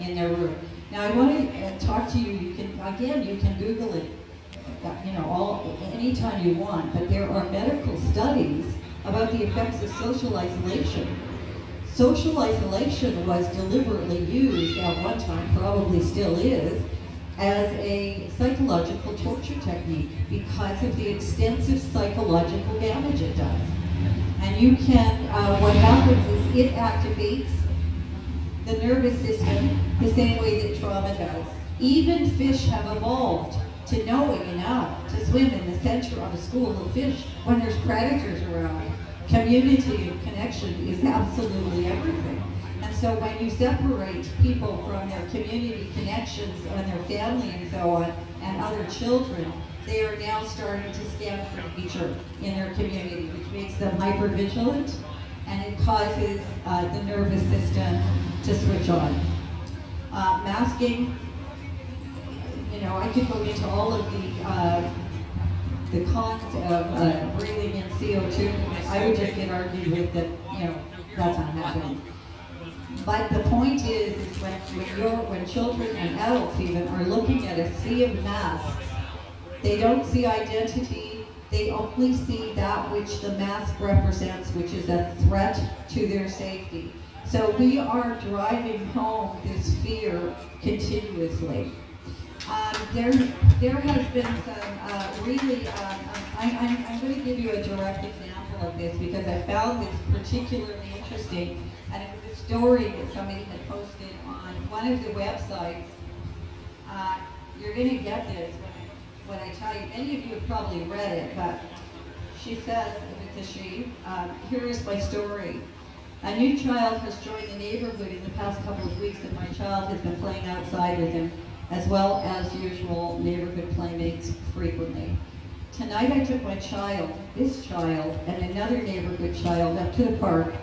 in their room. Now I want to talk to you. You can Google it, anytime you want. But there are medical studies about the effects of social isolation. Social isolation was deliberately used at one time, probably still is, as a psychological torture technique because of the extensive psychological damage it does. And what happens is it activates the nervous system the same way that trauma does. Even fish have evolved to knowing enough to swim in the center of a school of fish when there's predators around. Community and connection is absolutely everything. And so when you separate people from their community connections and their family and so on, and other children, they are now starting to stand for nature in their community, which makes them hypervigilant, and it causes the nervous system to switch on. Masking, I could go into all of the cons of breathing in CO2. I would just get argued with that, that's not happening. But the point is when children and adults even are looking at a sea of masks, they don't see identity, they only see that which the mask represents, which is a threat to their safety. So we are driving home this fear continuously. There has been some really, I'm going to give you a direct example of this because I found this particularly interesting, and it was a story that somebody had posted on one of the websites. You're going to get this when I tell you. Many of you have probably read it, but she says, if it's a she, here is my story. A new child has joined the neighborhood in the past couple of weeks, and my child has been playing outside with him, as well as usual neighborhood playmates frequently. Tonight I took my child, this child, and another neighborhood child up to the park.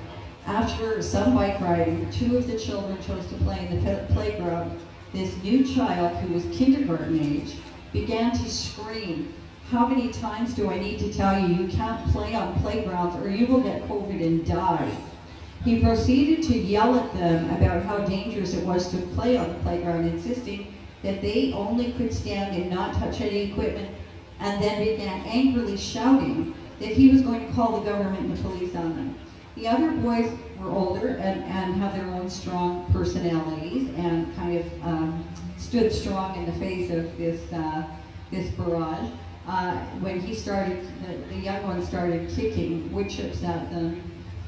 After some bike riding, two of the children chose to play in the playground. This new child, who was kindergarten age, began to scream, "How many times do I need to tell you can't play on playgrounds or you will get COVID and die?" He proceeded to yell at them about how dangerous it was to play on the playground, insisting that they only could stand and not touch any equipment, and then began angrily shouting that he was going to call the government and the police on them. The other boys were older and have their own strong personalities and kind of stood strong in the face of this barrage. When he started, the young one started kicking wood chips at them,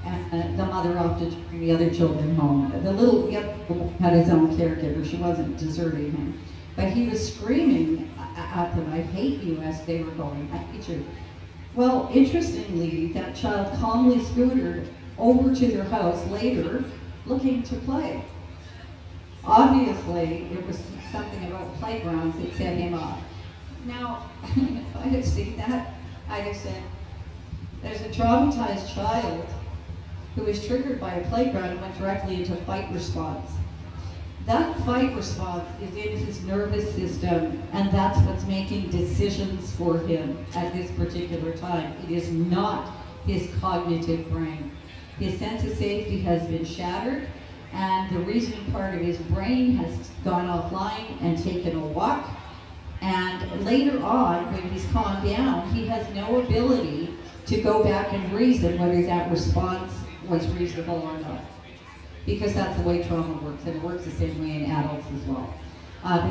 and the mother opted to bring the other children home. The little one had his own caregiver. She wasn't deserting him. But he was screaming at them, "I hate you," as they were going, "I hate you." Well, interestingly, that child calmly scooted over to their house later, looking to play. Obviously, it was something about playgrounds that set him off. Now, if I had seen that, I'd have said, there's a traumatized child who was triggered by a playground and went directly into fight response. That fight response is in his nervous system, and that's what's making decisions for him at this particular time. It is not his cognitive brain. His sense of safety has been shattered, and the reasoning part of his brain has gone offline and taken a walk. And later on, when he's calmed down, he has no ability to go back and reason whether that response was reasonable or not. Because that's the way trauma works, and it works the same way in adults as well.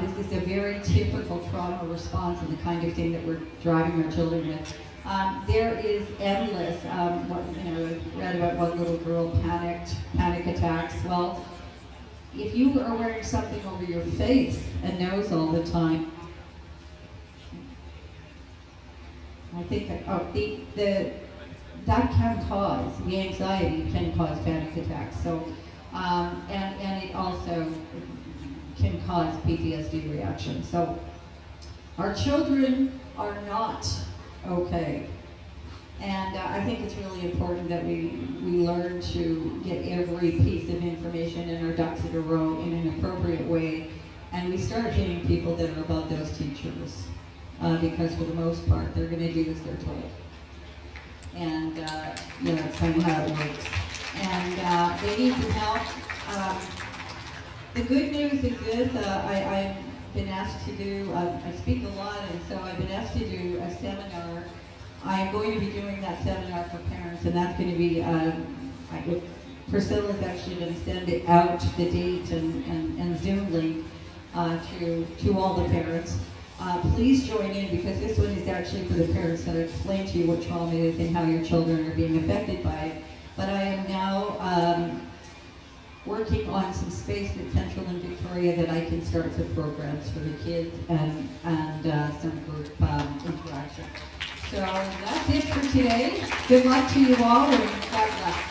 This is a very typical trauma response and the kind of thing that we're driving our children with. There is endless, I read about one little girl panic attacks. Well, if you are wearing something over your face and nose all the time, I think that that can cause, the anxiety can cause panic attacks. So, and it also can cause PTSD reactions. So, our children are not okay. And I think it's really important that we learn to get every piece of information and our ducks in a row in an appropriate way. And we start hitting people that are above those teachers. Because for the most part, they're going to do as they're told. And, that's kind of how it works. And they need some help. The good news is this, I've been asked to do, I speak a lot, and so I've been asked to do a seminar. I'm going to be doing that seminar for parents, and that's going to be, Priscilla's actually going to send it out, the date and Zoom link to all the parents. Please join in, because this one is actually for the parents that explain to you what trauma is and how your children are being affected by it. But I am now working on some space at Central and Victoria that I can start some programs for the kids and some group interaction. So that's it for today. Good luck to you all, and God bless.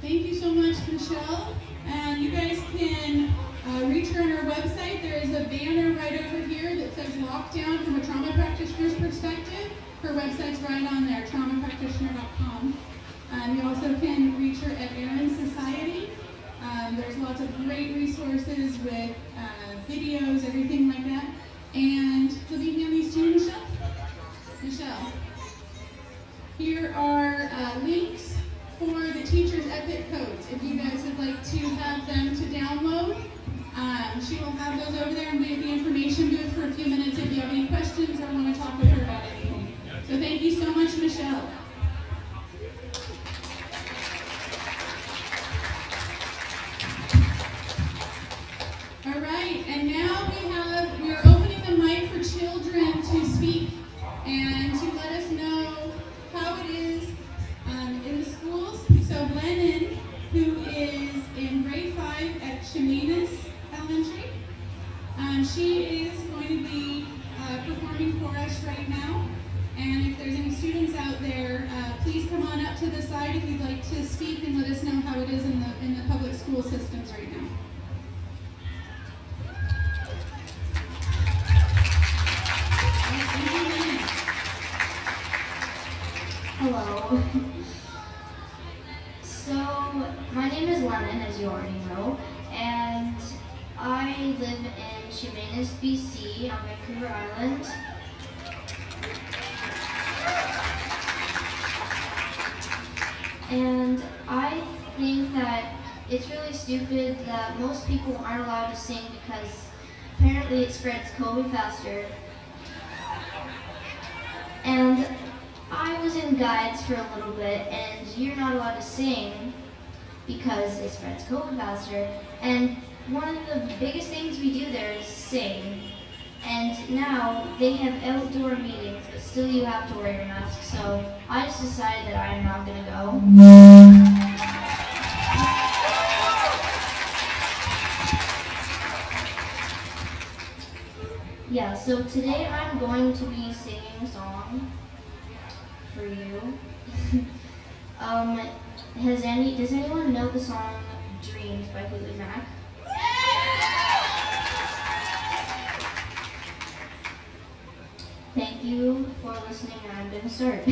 Thank you so much, Michelle. And you guys can reach her on our website. There is a banner right over here that says Lockdown from a Trauma Practitioner's Perspective. Her website's right on there, traumapractitioner.com. You also can reach her at Aaron Society. There's lots of great resources with videos, everything like that. And let me hand these to you, Michelle. Michelle. Here are links for the teacher's EPIC codes. If you guys would like to have them to download, she will have those over there and be at the information booth for a few minutes if you have any questions or want to talk with her about anything. So thank you so much, Michelle. All right, and now we're opening the mic for children to speak and to let us know how it is in the schools. So Lennon, who is in grade 5 at Chemanis Elementary, she is going to be performing for us right now. And if there's any students out there, please come on up to the side if you'd like to speak and let us know how it is in the public school systems right now. Hello. So, my name is Lennon, as you already know, and I live in Chemanis, BC, on Vancouver Island. And I think that it's really stupid that most people aren't allowed to sing because apparently it spreads COVID faster. And I was in guides for a little bit, and you're not allowed to sing because it spreads COVID faster. And one of the biggest things we do there is sing. And now they have outdoor meetings, but still you have to wear your mask. So I just decided that I'm not going to go. Yeah, so today I'm going to be singing a song for you. Does anyone know the song Dreams by Fleetwood Mac? Thank you for listening, and I'm going to start.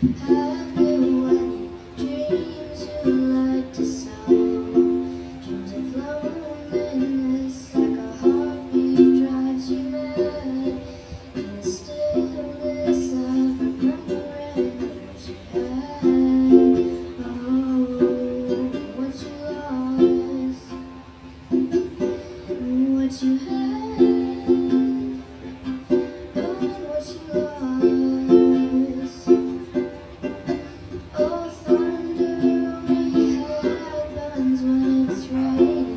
Have you any dreams you like to sell? Dreams of loneliness, like a heartbeat drives you mad. In the stillness of remembering what you had. Oh, what you lost, what you had. Oh, what you lost. Oh, thunder only happens when it's raining.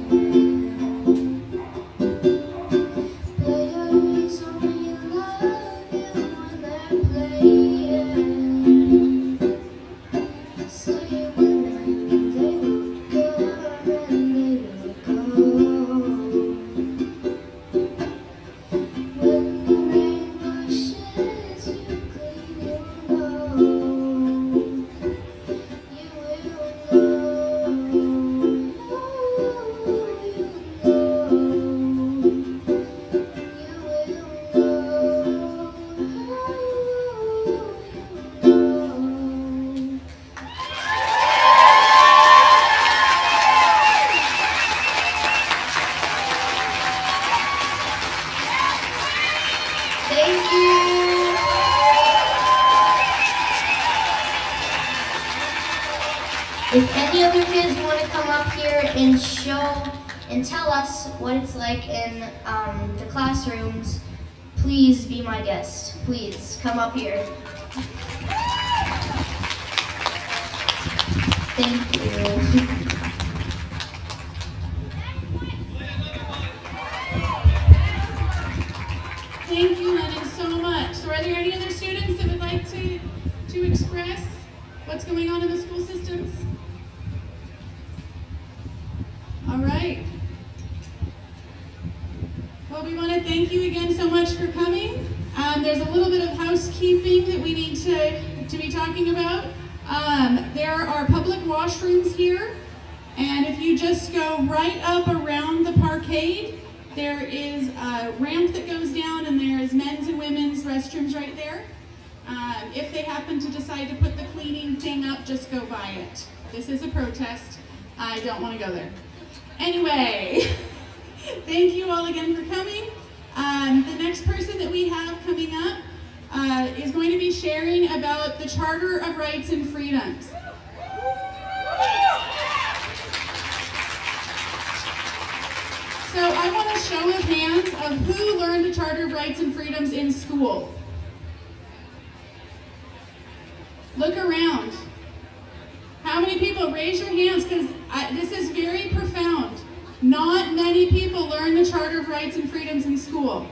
Players only love you when they're playing. Say when they will come and they will go. When the rain washes you clean, you know. You will know. You will know. Thank you. If any other kids want to come up here and show and tell us what it's like in the classrooms, please be my guest. Please come up here. Thank you. Thank you, Lennon, so much. So are there any other students that would like to express what's going on in the school systems? All right. Well, we want to thank you again so much for coming. There's a little bit of housekeeping that we need to be talking about. There are public washrooms here, and if you just go right up around the parkade, there is a ramp that goes down, and there is men's and women's restrooms right there. If they happen to decide to put the cleaning thing up, just go by it. This is a protest. I don't want to go there. Anyway, thank you all again for coming. The next person that we have coming up is going to be sharing about the Charter of Rights and Freedoms. So I want a show of hands of who learned the Charter of Rights and Freedoms in school. Look around. How many people? Raise your hands, because this is very profound. Not many people learn the Charter of Rights and Freedoms in school.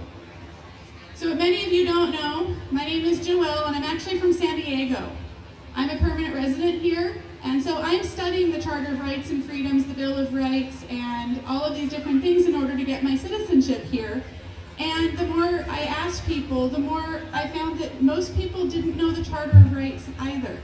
So what many of you don't know, my name is Joelle, and I'm actually from San Diego. I'm a permanent resident here, and so I'm studying the Charter of Rights and Freedoms, the Bill of Rights, and all of these different things in order to get my citizenship here. And the more I asked people, the more I found that most people didn't know the Charter of Rights either.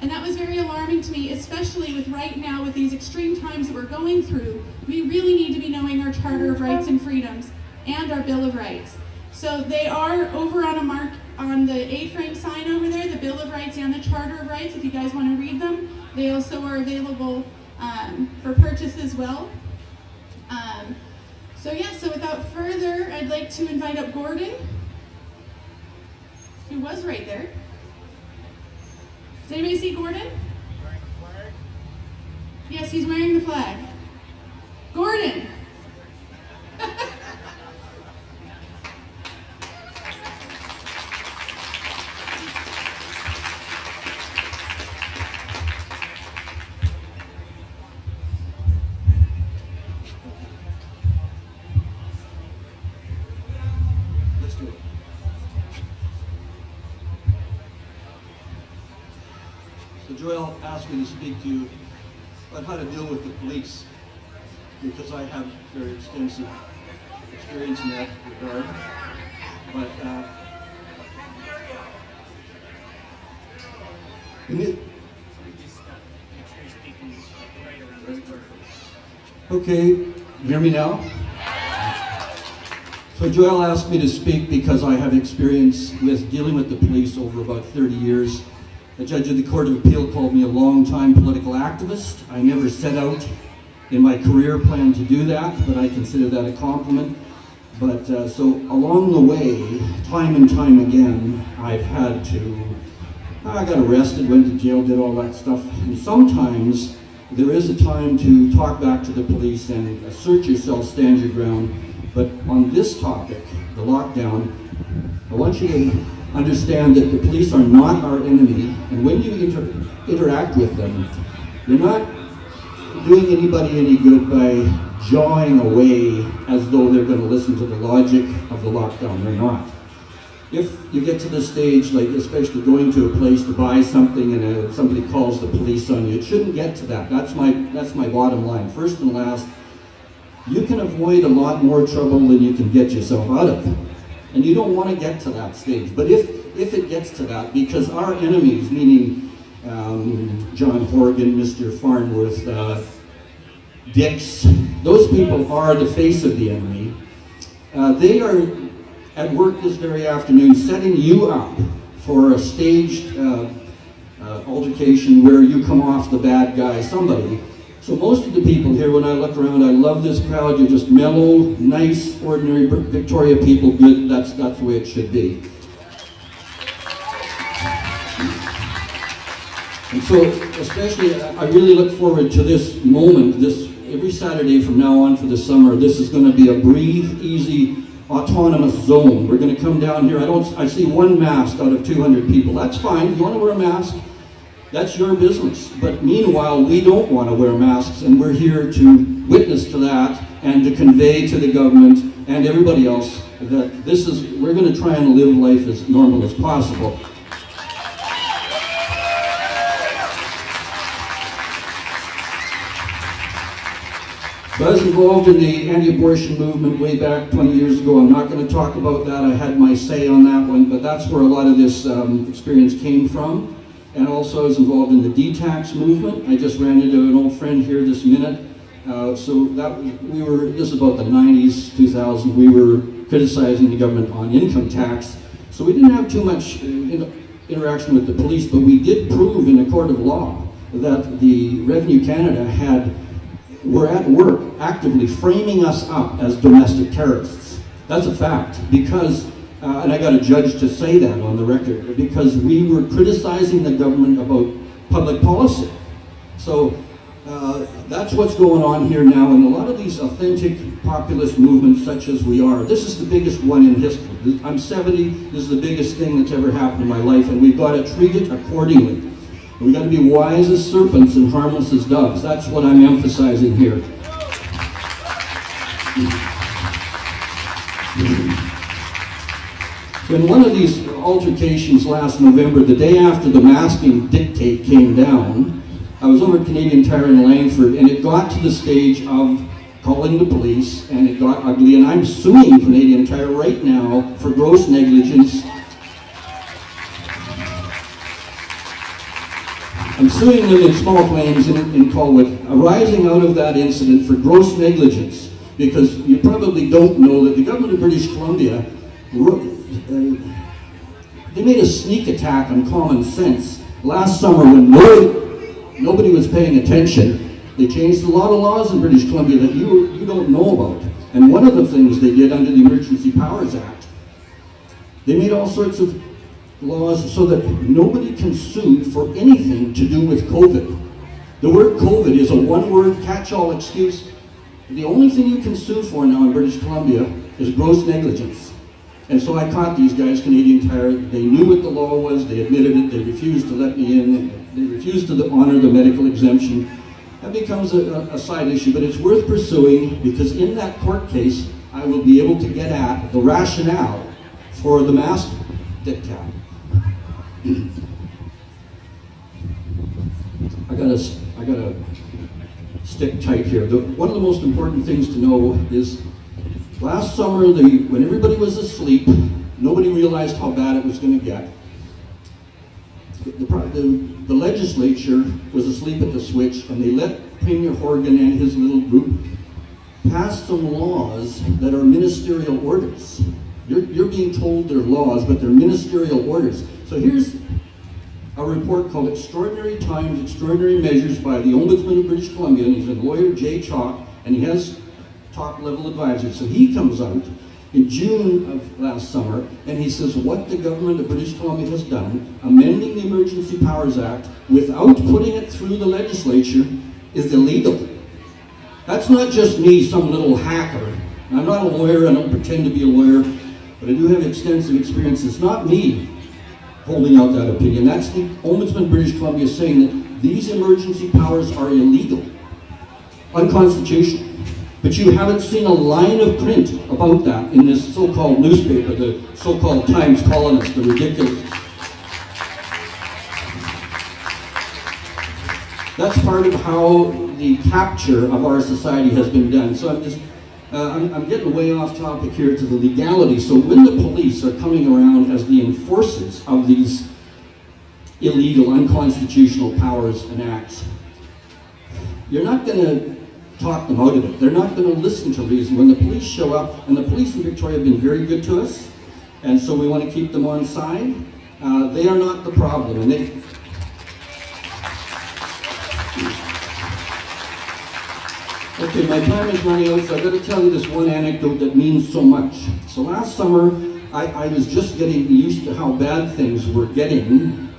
And that was very alarming to me, especially with right now, with these extreme times that we're going through. We really need to be knowing our Charter of Rights and Freedoms and our Bill of Rights. So they are over on a mark on the A-frame sign over there, the Bill of Rights and the Charter of Rights, if you guys want to read them. They also are available for purchase as well. So without further, I'd like to invite up Gordon, who was right there. Does anybody see Gordon? Wearing a flag? Yes, he's wearing the flag. Gordon! Let's do it. So Joelle asked me to speak to you about how to deal with the police, because I have very extensive experience in that regard. But okay, you hear me now? So Joelle asked me to speak because I have experience with dealing with the police over about 30 years, A judge of the Court of Appeal called me a long-time political activist. I never set out in my career plan to do that, but I consider that a compliment. But so along the way, time and time again, I've had to, I got arrested, went to jail, did all that stuff. And sometimes there is a time to talk back to the police and assert yourself, stand your ground. But on this topic, the lockdown, I want you to understand that the police are not our enemy. And when you interact with them, you're not doing anybody any good by jawing away as though they're going to listen to the logic of the lockdown. They're not. If you get to the stage, like especially going to a place to buy something and somebody calls the police on you, it shouldn't get to that. That's my bottom line. First and last, you can avoid a lot more trouble than you can get yourself out of. And you don't want to get to that stage. But if it gets to that, because our enemies, meaning John Horgan, Mr. Farnworth, Dix, those people are the face of the enemy. They are at work this very afternoon setting you up for a staged altercation where you come off the bad guy, somebody. So most of the people here, when I look around, I love this crowd. You're just mellow, nice, ordinary Victoria people, good. That's the way it should be. And so, especially, I really look forward to this moment, every Saturday from now on for the summer. This is going to be a breathe easy, autonomous zone. We're going to come down here. I see one mask out of 200 people. That's fine. If you want to wear a mask, that's your business. But meanwhile, we don't want to wear masks, and we're here to witness to that and to convey to the government and everybody else that we're going to try and live life as normal as possible. So I was involved in the anti-abortion movement way back 20 years ago. I'm not going to talk about that. I had my say on that one, but that's where a lot of this experience came from. And also I was involved in the detax movement. I just ran into an old friend here this minute. This is about the 90s, 2000. We were criticizing the government on income tax. So we didn't have too much interaction with the police, but we did prove in a court of law that the Revenue Canada were at work actively framing us up as domestic terrorists. That's a fact, because, and I got a judge to say that on the record, because we were criticizing the government about public policy. So that's what's going on here now, and a lot of these authentic populist movements such as we are, this is the biggest one in history. I'm 70, this is the biggest thing that's ever happened in my life, and we've got to treat it accordingly. We got to be wise as serpents and harmless as doves. That's what I'm emphasizing here. In one of these altercations last November, the day after the masking dictate came down, I was over at Canadian Tire in Langford, and it got to the stage of calling the police, and it got ugly, and I'm suing Canadian Tire right now for gross negligence. I'm suing them in small claims in Colwood, arising out of that incident for gross negligence, because you probably don't know that the government of British Columbia, they made a sneak attack on common sense. Last summer, when nobody was paying attention, they changed a lot of laws in British Columbia that you don't know about. And one of the things they did under the Emergency Powers Act, they made all sorts of laws so that nobody can sue for anything to do with COVID. The word COVID is a one-word catch-all excuse. The only thing you can sue for now in British Columbia is gross negligence. And so I caught these guys, Canadian Tire. They knew what the law was. They admitted it. They refused to let me in. They refused to honor the medical exemption. That becomes a side issue, but it's worth pursuing, because in that court case, I will be able to get at the rationale for the mask dictat. I gotta stick tight here. One of the most important things to know is last summer, when everybody was asleep, nobody realized how bad it was going to get. The legislature was asleep at the switch, and they let Premier Horgan and his little group pass some laws that are ministerial orders. You're being told they're laws, but they're ministerial orders. So here's a report called Extraordinary Times, Extraordinary Measures by the Ombudsman of British Columbia, and he's a lawyer, Jay Chalk, and he has top-level advisors. So he comes out in June of last summer, and he says what the government of British Columbia has done, amending the Emergency Powers Act without putting it through the legislature, is illegal. That's not just me, some little hacker. I'm not a lawyer, I don't pretend to be a lawyer, but I do have extensive experience. It's not me holding out that opinion. That's the Ombudsman of British Columbia saying that these emergency powers are illegal, unconstitutional. But you haven't seen a line of print about that in this so-called newspaper, the so-called Times Colonist, the ridiculous. That's part of how the capture of our society has been done. So I'm getting way off topic here to the legality. So when the police are coming around as the enforcers of these illegal, unconstitutional powers and acts, you're not going to talk them out of it. They're not going to listen to reason. When the police show up, and the police in Victoria have been very good to us, and so we want to keep them on side, they are not the problem. And okay, my time is running out, so I've got to tell you this one anecdote that means so much. So last summer, I was just getting used to how bad things were getting.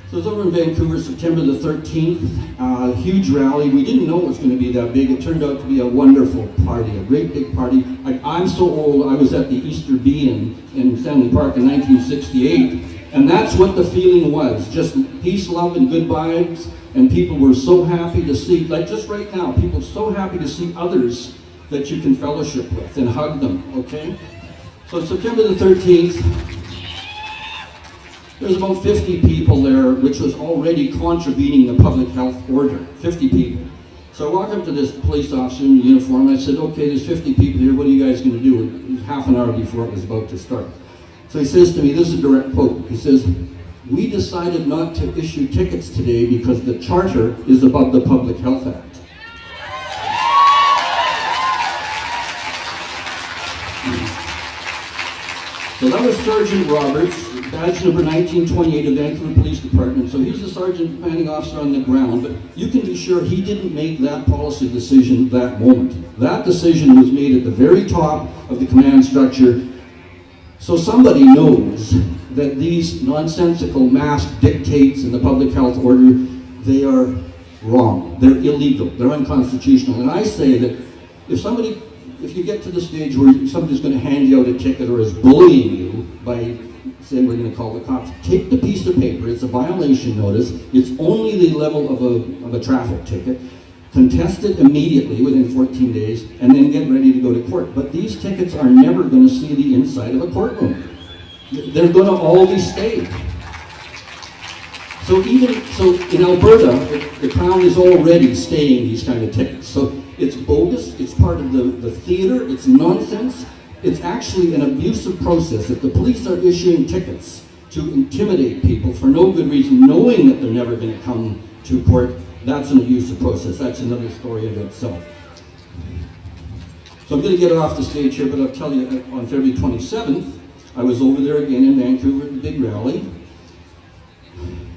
So I was over in Vancouver, September the 13th, huge rally. We didn't know it was going to be that big. It turned out to be a wonderful party, a great big party. I'm so old, I was at the Easter Bee in Stanley Park in 1968, and that's what the feeling was, just peace, love, and good vibes, and people were so happy to see, like just right now, people are so happy to see others that you can fellowship with and hug them, okay? So September the 13th, there's about 50 people there, which was already contravening the public health order, 50 people. So I walk up to this police officer in uniform, and I said, okay, there's 50 people here, what are you guys going to do? It was half an hour before it was about to start. So he says to me, this is a direct quote, he says, we decided not to issue tickets today because the charter is above the Public Health Act. So that was Sergeant Roberts, badge number 1928 of Vancouver Police Department. So he's the sergeant commanding officer on the ground, but you can be sure he didn't make that policy decision that moment. That decision was made at the very top of the command structure. So somebody knows that these nonsensical mask dictates in the public health order, they are wrong. They're illegal. They're unconstitutional. And I say that if you get to the stage where somebody's going to hand you out a ticket or is bullying you by saying we're going to call the cops, take the piece of paper. It's a violation notice. It's only the level of a traffic ticket. Contest it immediately within 14 days and then get ready to go to court. But these tickets are never going to see the inside of a courtroom. They're going to all be stayed. So in Alberta, the Crown is already staying these kind of tickets. So it's bogus, it's part of the theater, it's nonsense. It's actually an abusive process. If the police are issuing tickets to intimidate people for no good reason, knowing that they're never going to come to court, that's an abusive process. That's another story in itself. So I'm going to get off the stage here, but I'll tell you, on February 27th, I was over there again in Vancouver at the big rally.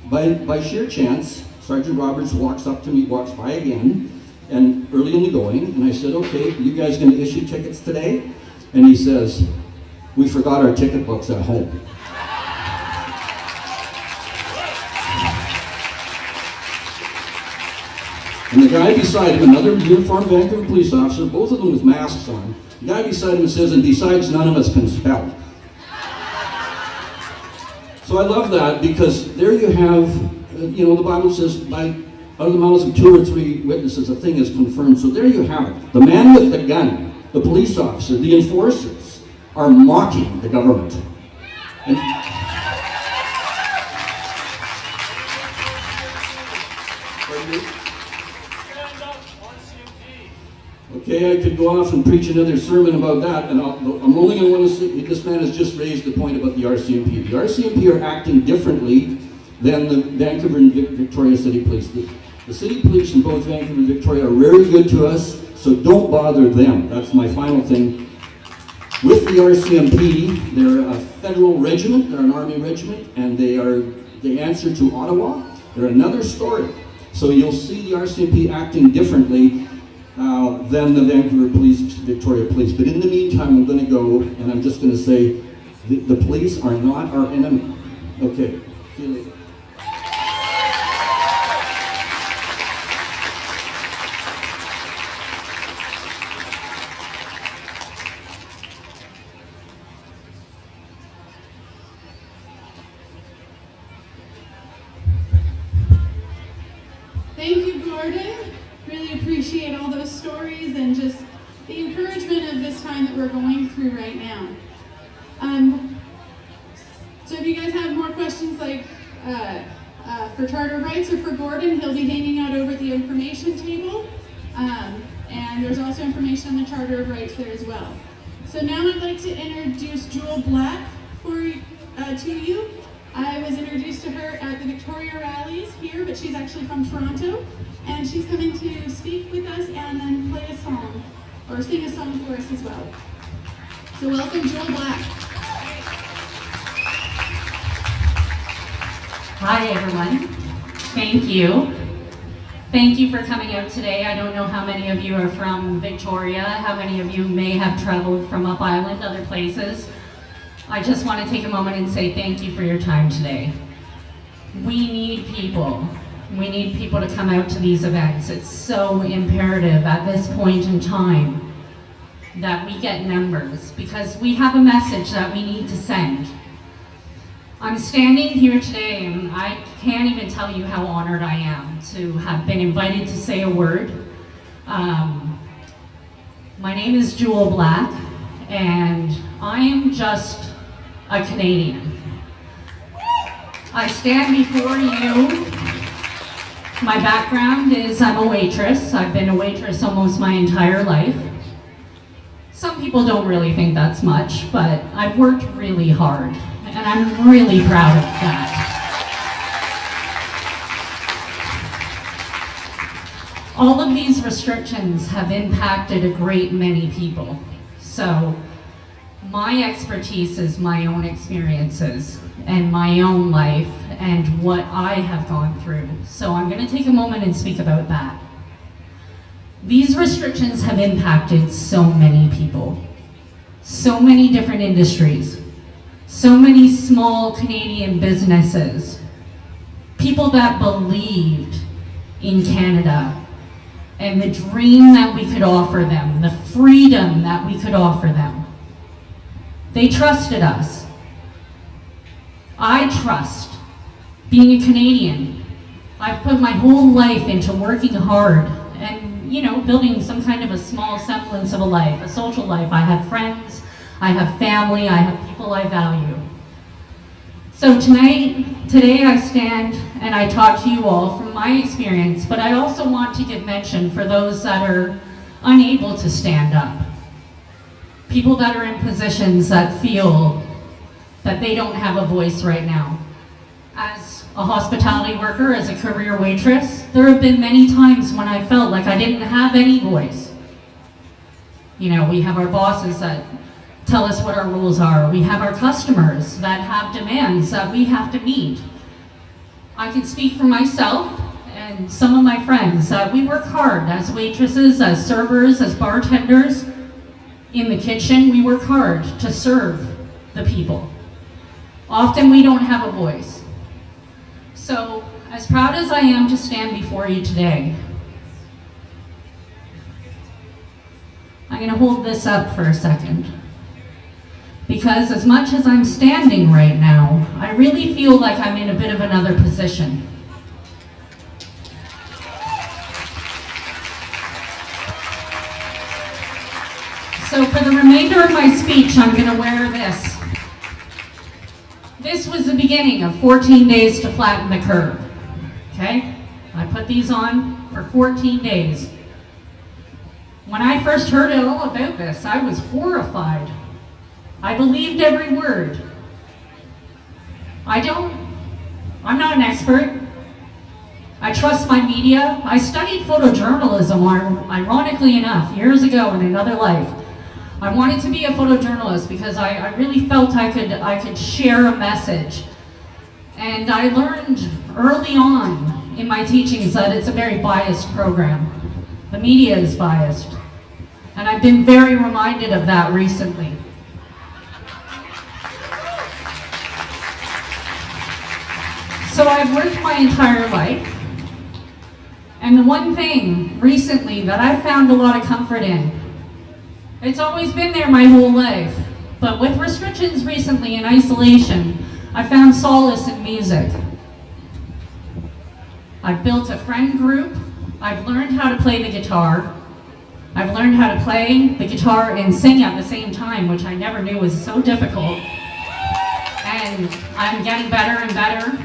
By sheer chance, Sergeant Roberts walks by again, and early in the going, and I said, okay, you guys going to issue tickets today? And he says, we forgot our ticket books at home. And the guy beside him, another uniformed Vancouver police officer, both of them with masks on, the guy beside him says, and besides, none of us can spell. So I love that because there you have, the Bible says, out of the mouths of 2 or 3 witnesses, a thing is confirmed. So there you have it. The man with the gun, the police officer, the enforcers are mocking the government. And okay, I could go off and preach another sermon about that, and I'm only going to want to say, this man has just raised the point about the RCMP. The RCMP are acting differently than the Vancouver and Victoria City Police. The city police in both Vancouver and Victoria are very good to us, so don't bother them. That's my final thing. With the RCMP, they're a federal regiment, they're an army regiment, and they are they answer to Ottawa, they're another story. So you'll see the RCMP acting differently than the Vancouver Police, Victoria Police. But in the meantime, I'm going to go and I'm just going to say the police are not our enemy. Okay, see you later. Thank you, Gordon. Really appreciate all those stories and just the encouragement of this time that we're going through right now. So if you guys have more questions like for charter rights or for Gordon, he'll be hanging out over at the information table. And there's also information on the Charter of Rights there as well. So now I'd like to introduce Jewel Black to you. I was introduced to her at the Victoria rallies here, but she's actually from Toronto, and she's coming to speak with us and then play a song, or sing a song for us as well. So welcome, Jewel Black. Hi everyone, thank you. Thank you for coming out today. I don't know how many of you are from Victoria, how many of you may have traveled from Up Island, other places. I just want to take a moment and say thank you for your time today. We need people. We need people to come out to these events. It's so imperative at this point in time that we get numbers because we have a message that we need to send. I'm standing here today and I can't even tell you how honored I am to have been invited to say a word. My name is Jewel Black and I am just a Canadian. I stand before you. My background is I'm a waitress. I've been a waitress almost my entire life. Some people don't really think that's much, but I've worked really hard, and I'm really proud of that. All of these restrictions have impacted a great many people. So my expertise is my own experiences and my own life and what I have gone through. So I'm going to take a moment and speak about that. These restrictions have impacted so many people, so many different industries, so many small Canadian businesses, people that believed in Canada and the dream that we could offer them, the freedom that we could offer them. They trusted us. I trust being a Canadian. I've put my whole life into working hard and, building some kind of a small semblance of a life, a social life. I have friends, I have family, I have people I value. So today I stand and I talk to you all from my experience, but I also want to give mention for those that are unable to stand up. People that are in positions that feel that they don't have a voice right now. As a hospitality worker, as a career waitress, there have been many times when I felt like I didn't have any voice. We have our bosses that tell us what our rules are. We have our customers that have demands that we have to meet. I can speak for myself and some of my friends that we work hard as waitresses, as servers, as bartenders. In the kitchen, we work hard to serve the people. Often we don't have a voice. So, as proud as I am to stand before you today, I'm going to hold this up for a second. Because as much as I'm standing right now, I really feel like I'm in a bit of another position. So for the remainder of my speech, I'm going to wear this. This was the beginning of 14 days to flatten the curve. Okay? I put these on for 14 days. When I first heard all about this, I was horrified. I believed every word. I'm not an expert. I trust my media. I studied photojournalism, ironically enough, years ago in another life. I wanted to be a photojournalist because I really felt I could share a message And I learned early on in my teachings that it's a very biased program. The media is biased. And I've been very reminded of that recently. So I've worked my entire life. And the one thing recently that I've found a lot of comfort in, it's always been there my whole life, but with restrictions recently and isolation, I found solace in music. I've built a friend group. I've learned how to play the guitar. I've learned how to play the guitar and sing at the same time, which I never knew was so difficult. And I'm getting better and better.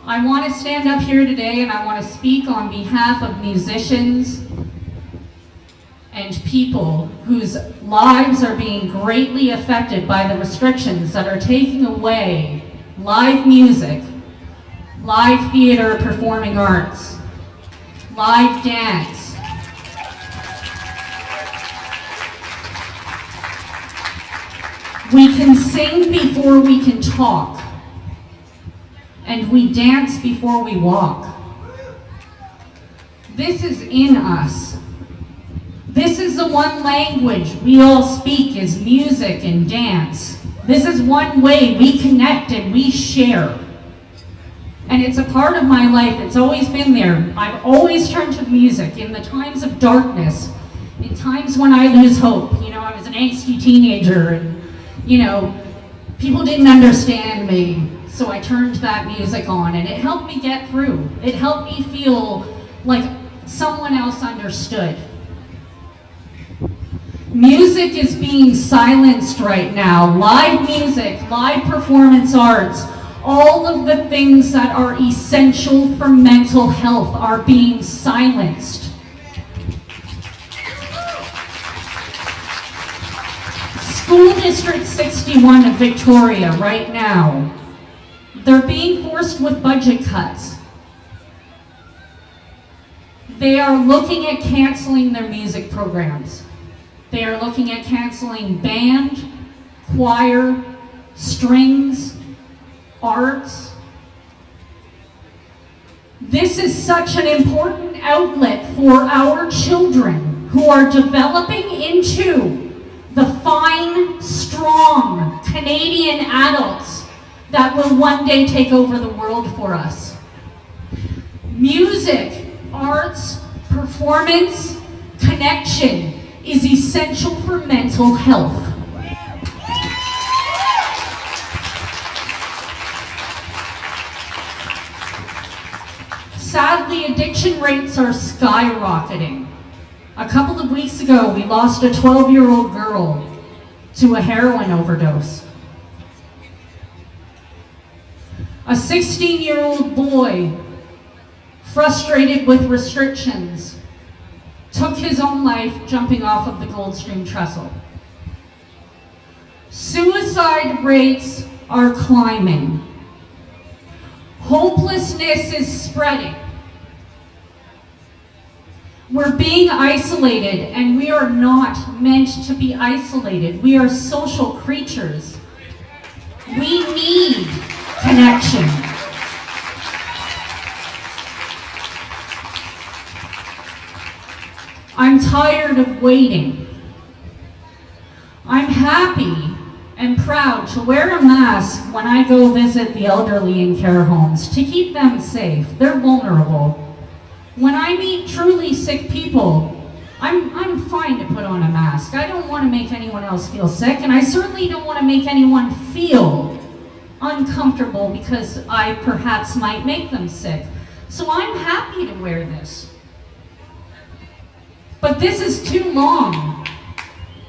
I want to stand up here today and I want to speak on behalf of musicians and people whose lives are being greatly affected by the restrictions that are taking away live music, live theater, performing arts, live dance. We can sing before we can talk, and we dance before we walk. This is in us. This is the one language we all speak is music and dance. This is one way we connect and we share. And it's a part of my life. It's always been there. I've always turned to music in the times of darkness, in times when I lose hope. You know, I was an angsty teenager and, you know, people didn't understand me. So I turned that music on and it helped me get through. It helped me feel like someone else understood. Music is being silenced right now. Live music, live performance arts, all of the things that are essential for mental health are being silenced. School District 61 of Victoria right now, they're being forced with budget cuts. They are looking at canceling their music programs. They are looking at canceling band, choir, strings, arts. This is such an important outlet for our children who are developing into the fine, strong Canadian adults that will one day take over the world for us. Music, arts, performance, connection is essential for mental health. Sadly, addiction rates are skyrocketing. A couple of weeks ago, we lost a 12-year-old girl to a heroin overdose. A 16-year-old boy, frustrated with restrictions, took his own life jumping off of the Goldstream trestle. Suicide rates are climbing. Hopelessness is spreading. We're being isolated, and we are not meant to be isolated. We are social creatures. We need connection. I'm tired of waiting. I'm happy and proud to wear a mask when I go visit the elderly in care homes to keep them safe. They're vulnerable. When I meet truly sick people, I'm fine to put on a mask. I don't want to make anyone else feel sick, and I certainly don't want to make anyone feel uncomfortable because I perhaps might make them sick. So I'm happy to wear this. But this is too long.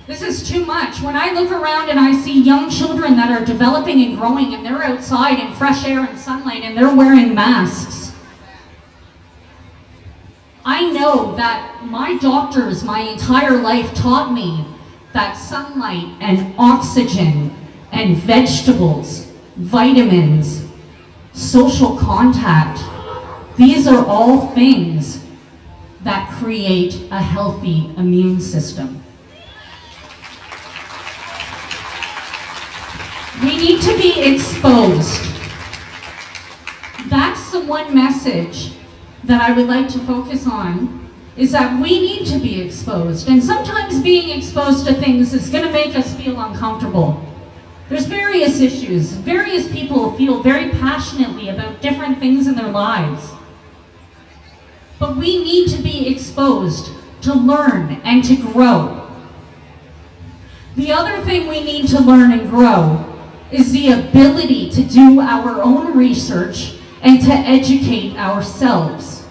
This is too much. When I look around and I see young children that are developing and growing and they're outside in fresh air and sunlight and they're wearing masks, I know that my doctors my entire life taught me that sunlight and oxygen and vegetables, vitamins, social contact, these are all things that create a healthy immune system. We need to be exposed. one message that I would like to focus on is that we need to be exposed. And sometimes being exposed to things is going to make us feel uncomfortable. There's various issues. Various people feel very passionately about different things in their lives. But we need to be exposed to learn and to grow. The other thing we need to learn and grow is the ability to do our own research and to educate ourselves.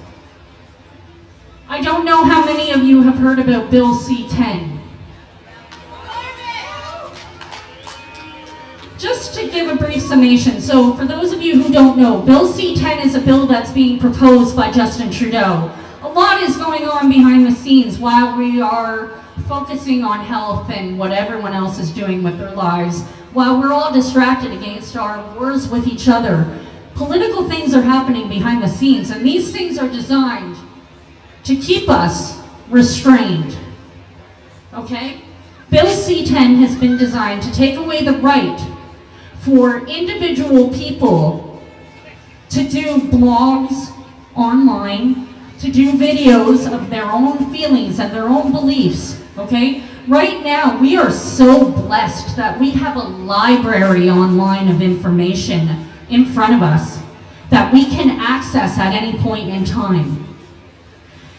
I don't know how many of you have heard about Bill C-10. Just to give a brief summation, so for those of you who don't know, Bill C-10 is a bill that's being proposed by Justin Trudeau. A lot is going on behind the scenes while we are focusing on health and what everyone else is doing with their lives, while we're all distracted against our wars with each other. Political things are happening behind the scenes, and these things are designed to keep us restrained. Okay? Bill C-10 has been designed to take away the right for individual people to do blogs online, to do videos of their own feelings and their own beliefs, okay? Right now, we are so blessed that we have a library online of information in front of us that we can access at any point in time.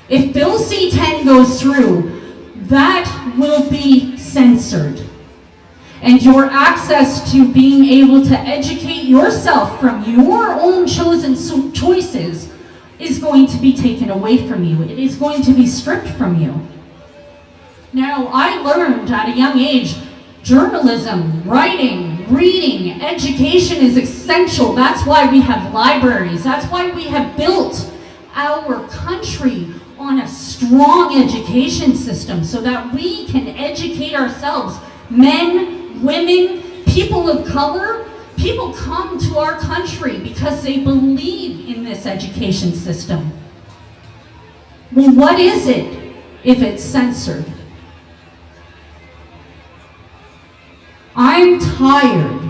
If Bill C-10 goes through, that will be censored. And your access to being able to educate yourself from your own chosen choices is going to be taken away from you. It is going to be stripped from you. Now, I learned at a young age, journalism, writing, reading, education is essential. That's why we have libraries. That's why we have built our country on a strong education system so that we can educate ourselves. Men, women, people of color, people come to our country because they believe in this education system. Well, what is it if it's censored? I'm tired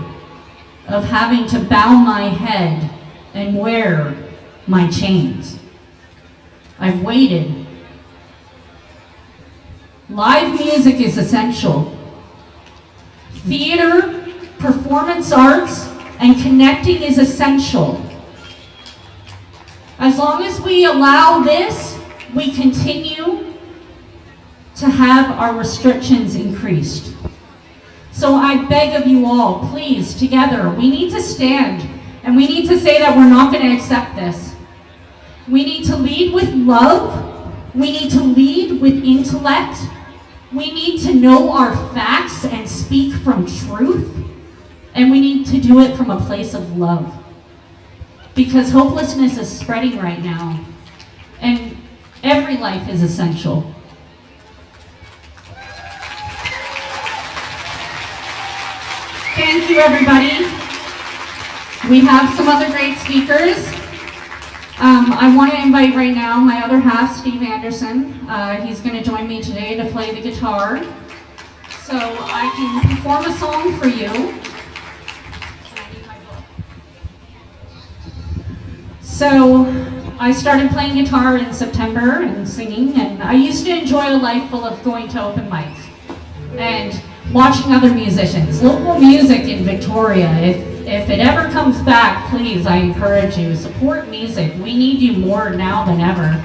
of having to bow my head and wear my chains. I've waited. Live music is essential. Theater, performance arts, and connecting is essential. As long as we allow this, we continue to have our restrictions increased. So I beg of you all, please, together, we need to stand and we need to say that we're not going to accept this. We need to lead with love. We need to lead with intellect. We need to know our facts and speak from truth. And we need to do it from a place of love. Because hopelessness is spreading right now. And every life is essential. Thank you, everybody. We have some other great speakers. I want to invite right now my other half, Steve Anderson. He's going to join me today to play the guitar. So I can perform a song for you. So I started playing guitar in September and singing, and I used to enjoy a life full of going to open mics and watching other musicians. Local music in Victoria, if it ever comes back, please, I encourage you, support music. We need you more now than ever.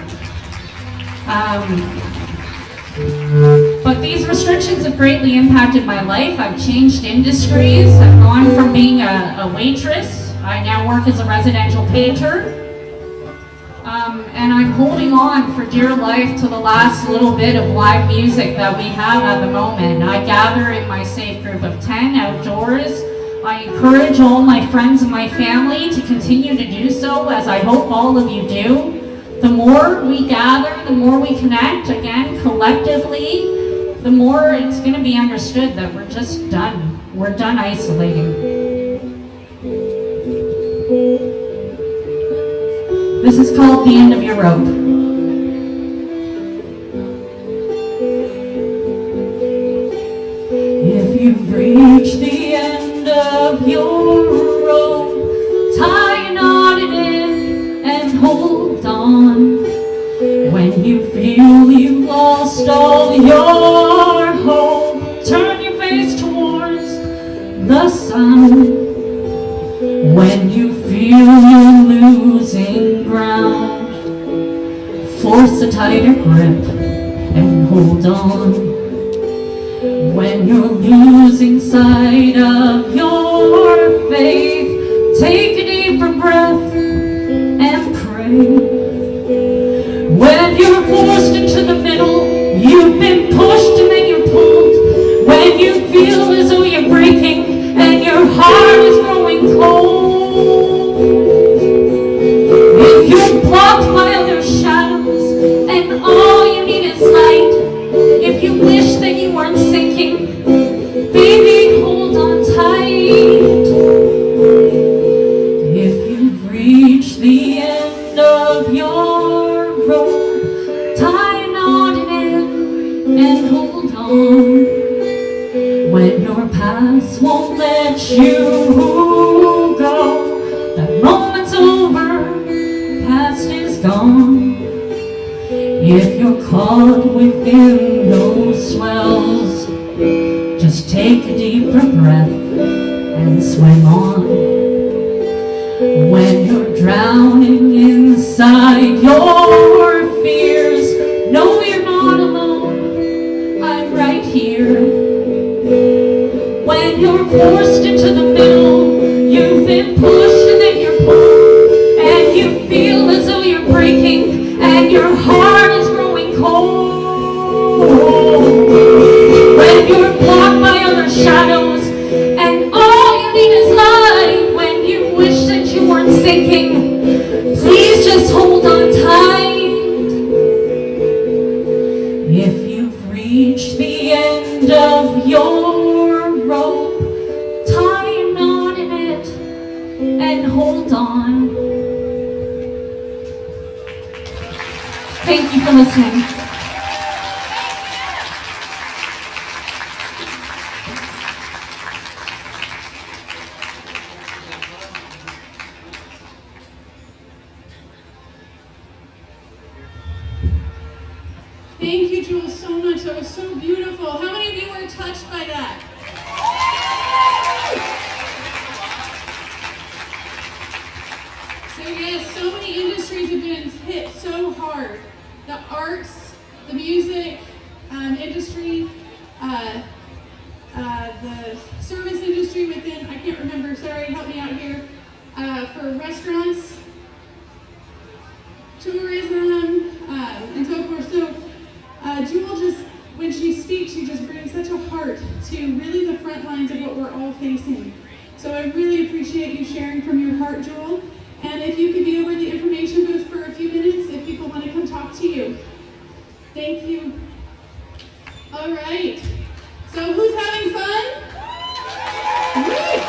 But these restrictions have greatly impacted my life. I've changed industries. I've gone from being a waitress. I now work as a residential painter. And I'm holding on for dear life to the last little bit of live music that we have at the moment. I gather in my safe group of 10 outdoors. I encourage all my friends and my family to continue to do so, as I hope all of you do. The more we gather, the more we connect, again, collectively, the more it's going to be understood that we're just done. We're done isolating. This is called The End of Your Rope. If you've reached the end of your rope, tie a knot in it you feel you're losing ground, force a tighter grip and hold on. When you're losing sight of your faith, take a deeper breath and pray. When you're forced into the middle, you've been pushed and then you're pulled. When you feel as though you're breaking and your heart is growing cold. If you're blocked by other shadows and all you need is light, if you wish that you weren't sinking, baby, hold on tight. If you've reached the end of your rope, tie a knot in it and hold on. When your past won't let you go, that moment's over, past is gone. If you're caught within those swells, just take a deeper breath and swim on. When you're drowning inside your fears, know you're not alone, I'm right here. When you're forced into the middle, you've been pushed and then you're pulled, and you feel as though you're breaking and your heart is growing cold. When you're blocked by other shadows and all you need is light, when you wish that you weren't sinking, please just hold on tight. If you've reached the end of your rope, tie a knot in it and hold on. Thank you for listening. Thank you, Jewel, so much. That was so beautiful. How many of you were touched by that? So yes, so many industries have been hit so hard. The arts, the music industry, the service industry within, I can't remember, sorry, help me out here, for restaurants, tourism, and so forth. So Jewel just, when she speaks, she just brings such a heart to really the front lines of what we're all facing. So I really appreciate you sharing from your heart, Jewel. And if you could be over the information booth for a few minutes, if people want to come talk to you. Thank you. All right. So who's having fun? Woo!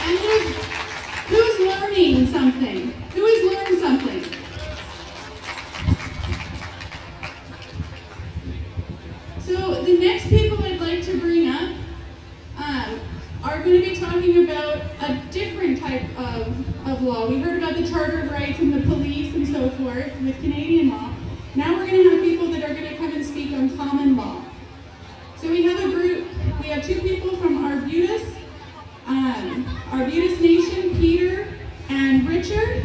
And who's learning something? Who has learned something? So the next people I'd like to bring up are going to be talking about a different type of law. We heard about the Charter of Rights and the police and so forth with Canadian law. Now we're going to have people that are going to come and speak on common law. So we have a group, we have two people from Arbutus Nation, Peter and Richard.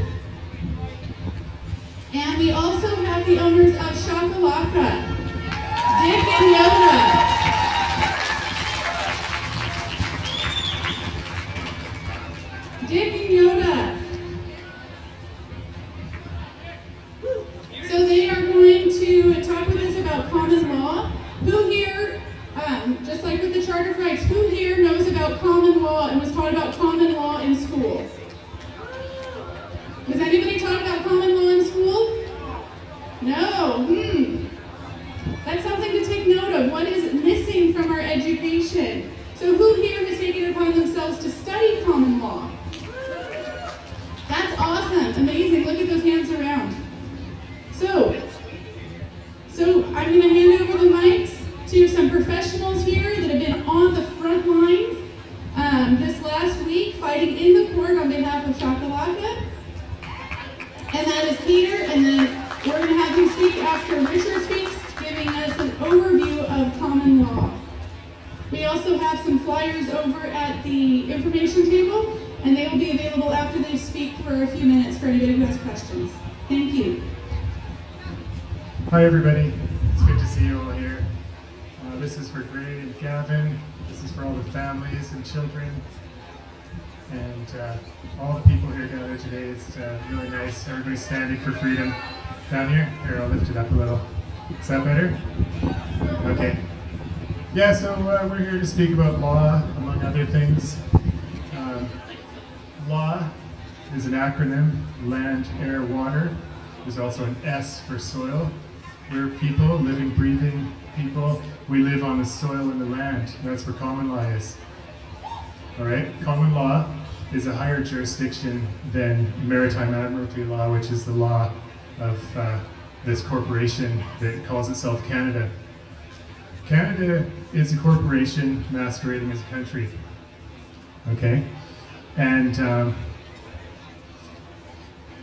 And we also have the owners of Shakalaka, Dick and Yoda. Dick and Yoda. So they are going to talk with us about common law. Who here, just like with the Charter of Rights, who here knows about common law and was taught about common law in school? Was anybody taught about common law in school? No. That's something to take note of. What is missing from our education? So who here has taken it upon themselves to study common law? That's awesome. Amazing. Look at those hands around. So I'm going to hand over the mics to some professionals here that have been on the front lines this last week fighting in the court on behalf of Shakalaka. And that is Peter, and then we're going to have him speak after Richard speaks, giving us an overview of common law. We also have some flyers over at the information table. and they will be available after they speak for a few minutes for anybody who has questions. Thank you. Hi everybody, it's good to see you all here. This is for Gray and Gavin, this is for all the families and children, and all the people here gathered today. It's really nice. Everybody's standing for freedom. Down here? Here, I'll lift it up a little. Is that better? Okay. Yeah, so we're here to speak about law, among other things. Law is an acronym, land, air, water. There's also an S for soil. We're people, living, breathing people. We live on the soil and the land. That's where common law is. All right? Common law is a higher jurisdiction than maritime admiralty law, which is the law of this corporation that calls itself Canada. Canada is a corporation masquerading as a country. Okay? And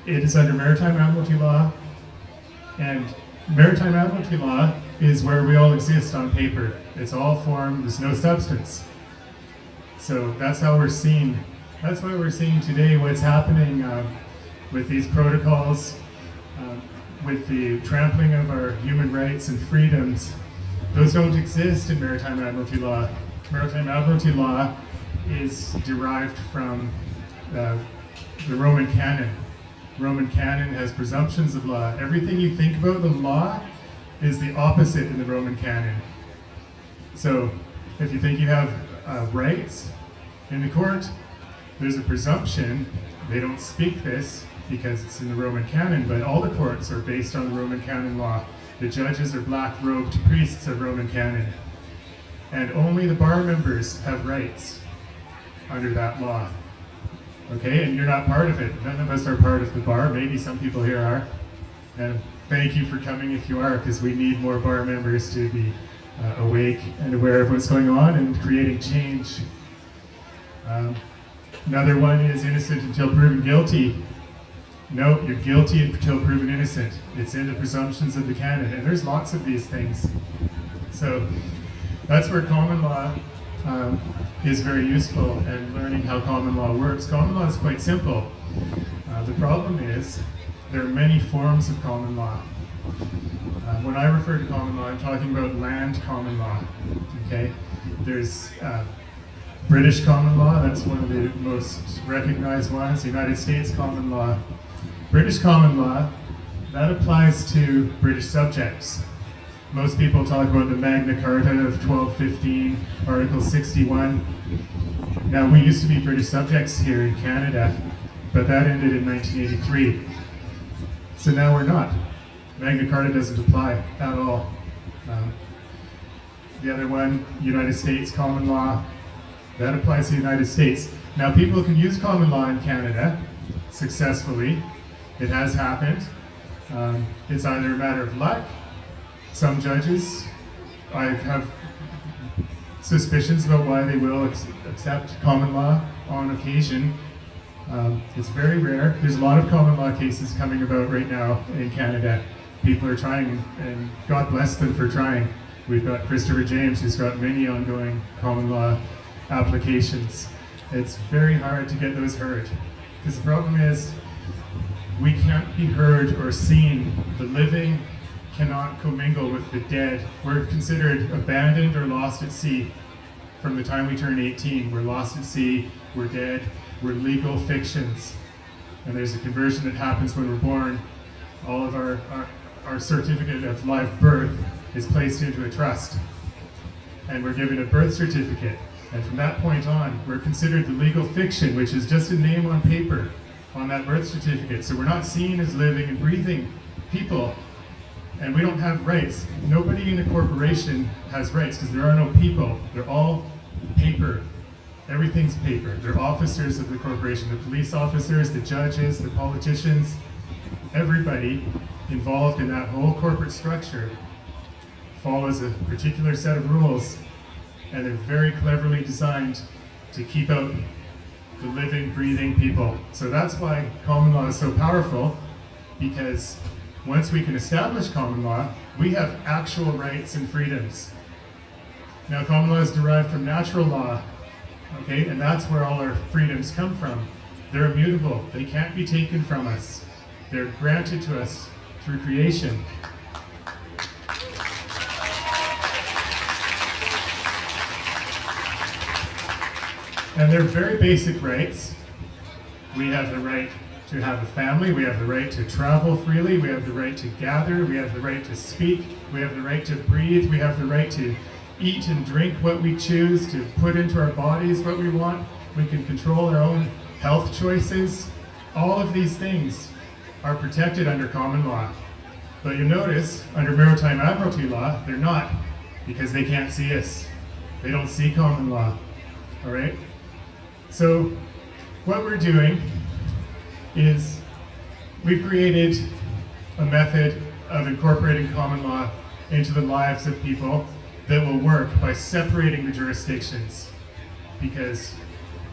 it is under maritime admiralty law, and maritime admiralty law is where we all exist on paper. It's all form, there's no substance. So that's how we're seeing, that's why we're seeing today what's happening with these protocols, with the trampling of our human rights and freedoms. Those don't exist in maritime admiralty law. Maritime admiralty law is derived from the Roman canon. Roman canon has presumptions of law. Everything you think about the law is the opposite in the Roman canon. So if you think you have rights in the court, there's a presumption. They don't speak this because it's in the Roman canon, but all the courts are based on the Roman canon law. The judges are black-robed priests of Roman canon. And only the bar members have rights under that law. Okay, and you're not part of it. None of us are part of the bar. Maybe some people here are. And thank you for coming if you are, because we need more bar members to be awake and aware of what's going on and creating change. Another one is innocent until proven guilty. No, you're guilty until proven innocent. It's in the presumptions of the canon, and there's lots of these things. So that's where common law is very useful, and learning how common law works. Common law is quite simple. The problem is there are many forms of common law. When I refer to common law, I'm talking about land common law. Okay, there's British common law. That's one of the most recognized ones. The United States common law. British common law, that applies to British subjects. Most people talk about the Magna Carta of 1215, Article 61. Now, we used to be British subjects here in Canada, but that ended in 1983. So now we're not. Magna Carta doesn't apply at all. The other one, United States common law, that applies to the United States. Now, people can use common law in Canada successfully. It has happened. It's either a matter of luck. Some judges, I have suspicions about why they will accept common law on occasion. It's very rare. There's a lot of common law cases coming about right now in Canada. People are trying, and God bless them for trying. We've got Christopher James, who's got many ongoing common law applications. It's very hard to get those heard, because the problem is we can't be heard or seen. The living cannot commingle with the dead. We're considered abandoned or lost at sea from the time we turn 18. We're lost at sea, we're dead, we're legal fictions. And there's a conversion that happens when we're born. All of our certificate of live birth is placed into a trust. And we're given a birth certificate. And from that point on, we're considered the legal fiction, which is just a name on paper on that birth certificate. So we're not seen as living and breathing people. And we don't have rights. Nobody in a corporation has rights because there are no people. They're all paper. Everything's paper. They're officers of the corporation, the police officers, the judges, the politicians, everybody involved in that whole corporate structure follows a particular set of rules, and they're very cleverly designed to keep out the living, breathing people. So that's why common law is so powerful, because once we can establish common law, we have actual rights and freedoms. Now, common law is derived from natural law. Okay, and that's where all our freedoms come from. They're immutable. They can't be taken from us. They're granted to us through creation. And they're very basic rights. We have the right to have a family. We have the right to travel freely. We have the right to gather. We have the right to speak. We have the right to breathe. We have the right to eat and drink what we choose, to put into our bodies what we want. We can control our own health choices. All of these things are protected under common law. But you notice, under maritime admiralty law, they're not, because they can't see us. They don't see common law. All right? So what we're doing is we've created a method of incorporating common law into the lives of people that will work by separating the jurisdictions, because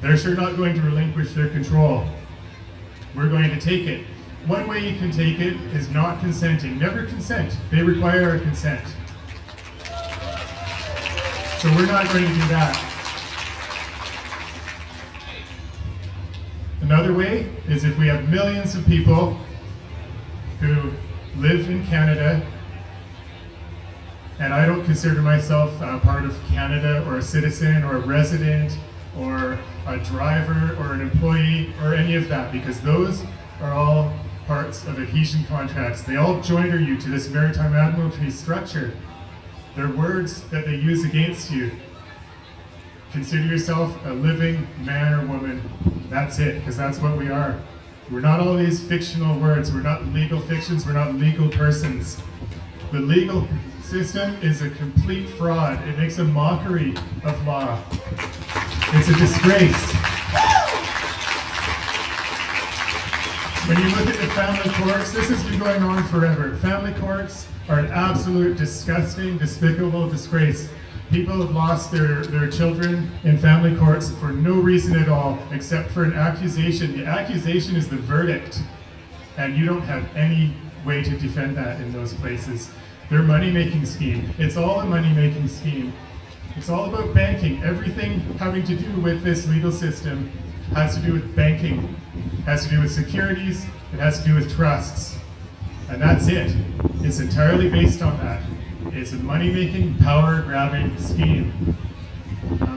they're sure not going to relinquish their control. We're going to take it. One way you can take it is not consenting. Never consent. They require our consent. So we're not going to do that. Another way is if we have millions of people who live in Canada, and I don't consider myself a part of Canada or a citizen or a resident or a driver or an employee or any of that, because those are all parts of adhesion contracts. They all joiner you to this maritime admiralty structure. They're words that they use against you. Consider yourself a living man or woman. That's it, because that's what we are. We're not all these fictional words. We're not legal fictions. We're not legal persons. The legal system is a complete fraud. It makes a mockery of law. It's a disgrace. When you look at the family courts, this has been going on forever. Family courts are an absolute disgusting, despicable disgrace. People have lost their children in family courts for no reason at all, except for an accusation. The accusation is the verdict, and you don't have any way to defend that in those places. They're a money-making scheme. It's all a money-making scheme. It's all about banking. Everything having to do with this legal system has to do with banking. It has to do with securities. It has to do with trusts. And that's it. It's entirely based on that. It's a money-making, power-grabbing scheme.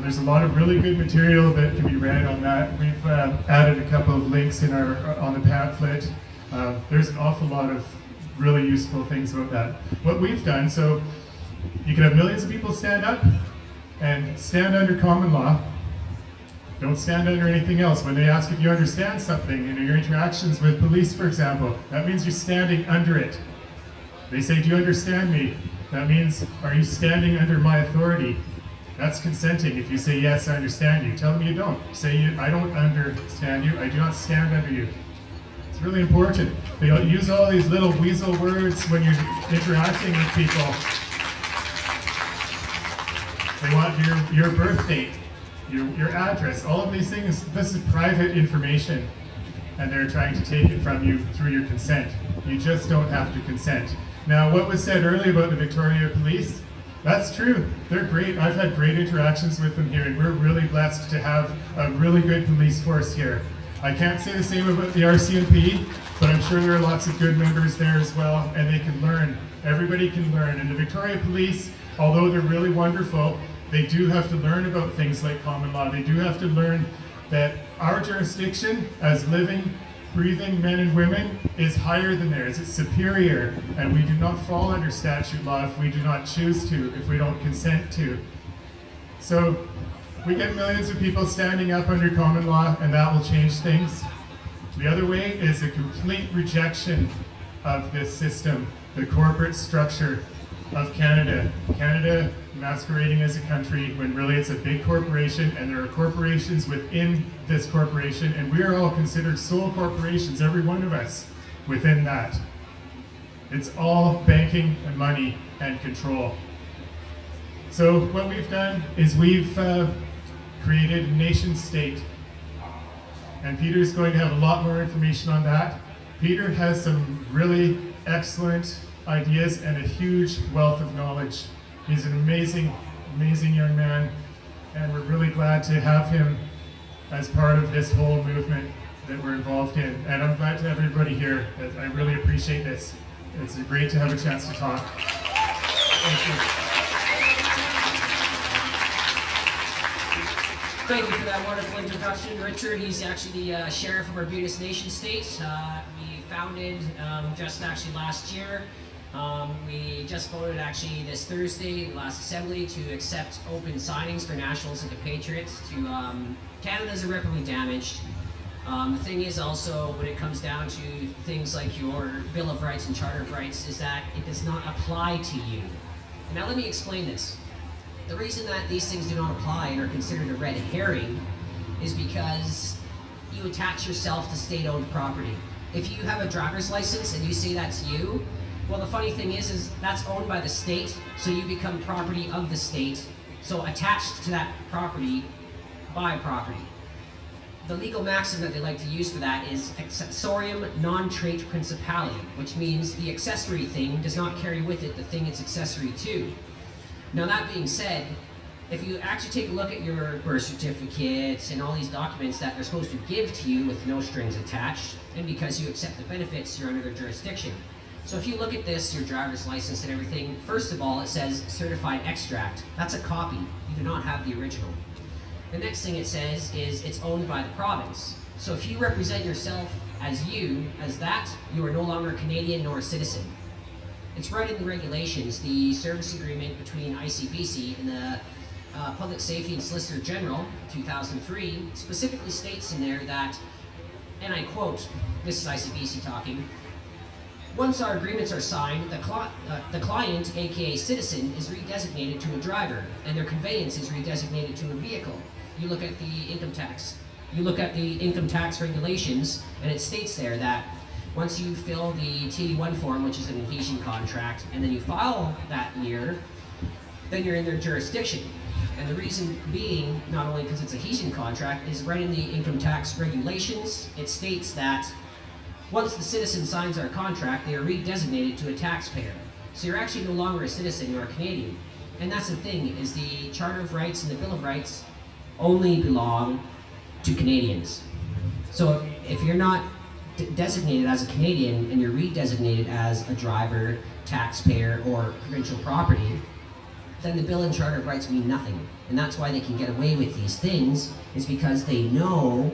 There's a lot of really good material that can be read on that. We've added a couple of links in on the pamphlet. There's an awful lot of really useful things about that. What we've done, so you can have millions of people stand up and stand under common law. Don't stand under anything else. When they ask if you understand something in your interactions with police, for example, that means you're standing under it. They say, do you understand me? That means, are you standing under my authority? That's consenting. If you say, yes, I understand you, tell them you don't. Say, I don't understand you. I do not stand under you. It's really important. They use all these little weasel words when you're interacting with people. They want your birth date, your address, all of these things. This is private information, and they're trying to take it from you through your consent. You just don't have to consent. Now, what was said earlier about the Victoria Police, that's true. They're great. I've had great interactions with them here, and we're really blessed to have a really good police force here. I can't say the same about the RCMP, but I'm sure there are lots of good members there as well, and they can learn. Everybody can learn. And the Victoria Police, although they're really wonderful, they do have to learn about things like common law. They do have to learn that our jurisdiction as living, breathing men and women is higher than theirs. It's superior, and we do not fall under statute law if we do not choose to, if we don't consent to. So we get millions of people standing up under common law, and that will change things. The other way is a complete rejection of this system, the corporate structure of Canada. Canada masquerading as a country when really it's a big corporation, and there are corporations within this corporation, and we are all considered sole corporations, every one of us within that. It's all banking and money and control. So what we've done is we've created a nation state, and Peter's going to have a lot more information on that. Peter has some really excellent ideas and a huge wealth of knowledge. He's an amazing, amazing young man. and we're really glad to have him as part of this whole movement that we're involved in. And I'm glad to have everybody here. I really appreciate this. It's great to have a chance to talk. Thank you. Thank you for that wonderful introduction, Richard. He's actually the sheriff of Arbutus Nation State. We founded just actually last year. We just voted actually this Thursday, the last assembly, to accept open signings for nationals and compatriots to Canada's irreparably damaged. The thing is also, when it comes down to things like your Bill of Rights and Charter of Rights, is that it does not apply to you. Now let me explain this. The reason that these things do not apply and are considered a red herring is because you attach yourself to state-owned property. If you have a driver's license and you say that's you, well, the funny thing is that's owned by the state, so you become property of the state, so attached to that property by property. The legal maxim that they like to use for that is accessorium non trait principali, which means the accessory thing does not carry with it the thing it's accessory to. Now that being said, if you actually take a look at your birth certificates and all these documents that they're supposed to give to you with no strings attached, and because you accept the benefits, you're under their jurisdiction. So if you look at this, your driver's license and everything, first of all, it says certified extract. That's a copy. You do not have the original. The next thing it says is it's owned by the province. So if you represent yourself as that, you are no longer Canadian nor a citizen. It's right in the regulations. The service agreement between ICBC and the Public Safety and Solicitor General, 2003, specifically states in there that, and I quote, this is ICBC talking, once our agreements are signed, the client, aka citizen, is redesignated to a driver, and their conveyance is redesignated to a vehicle. You look at the income tax. You look at the income tax regulations, and it states there that once you fill the TD1 form, which is an adhesion contract, and then you file that year, then you're in their jurisdiction. And the reason being, not only because it's a adhesion contract, is right in the income tax regulations, it states that once the citizen signs our contract, they are redesignated to a taxpayer. So you're actually no longer a citizen, you're a Canadian. And that's the thing, is the Charter of Rights and the Bill of Rights only belong to Canadians. So if you're not designated as a Canadian and you're redesignated as a driver, taxpayer, or provincial property, then the Bill and Charter of Rights mean nothing. And that's why they can get away with these things, is because they know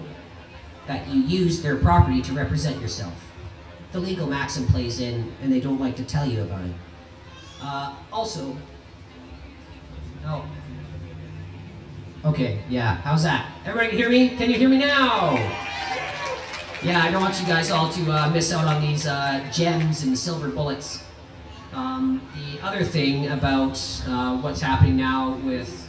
that you use their property to represent yourself. The legal maxim plays in, and they don't like to tell you about it. Okay, yeah, how's that? Everybody can hear me? Can you hear me now? Yeah, I don't want you guys all to miss out on these gems and silver bullets. The other thing about what's happening now with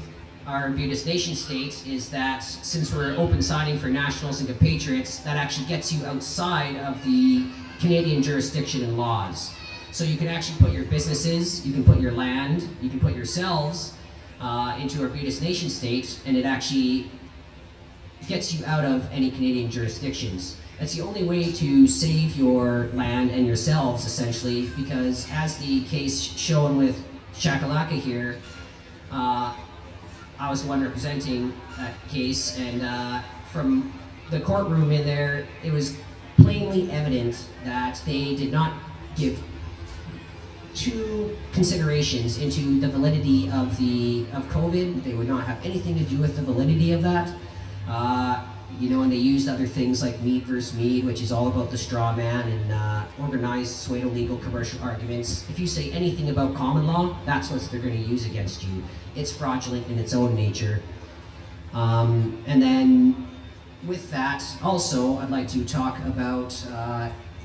our Arbutus Nation State is that since we're open signing for nationals and compatriots, that actually gets you outside of the Canadian jurisdiction and laws. So you can actually put your businesses, you can put your land, you can put yourselves into Arbutus Nation State, and it actually gets you out of any Canadian jurisdictions. That's the only way to save your land and yourselves, essentially, because as the case shown with Shakalaka here, I was the one representing that case, and from the courtroom in there, it was plainly evident that they did not give two considerations into the validity of COVID. They would not have anything to do with the validity of that. And they used other things like mead versus mead, which is all about the straw man and organized pseudo-legal commercial arguments. If you say anything about common law, that's what they're going to use against you. It's fraudulent in its own nature. And then with that, also, I'd like to talk about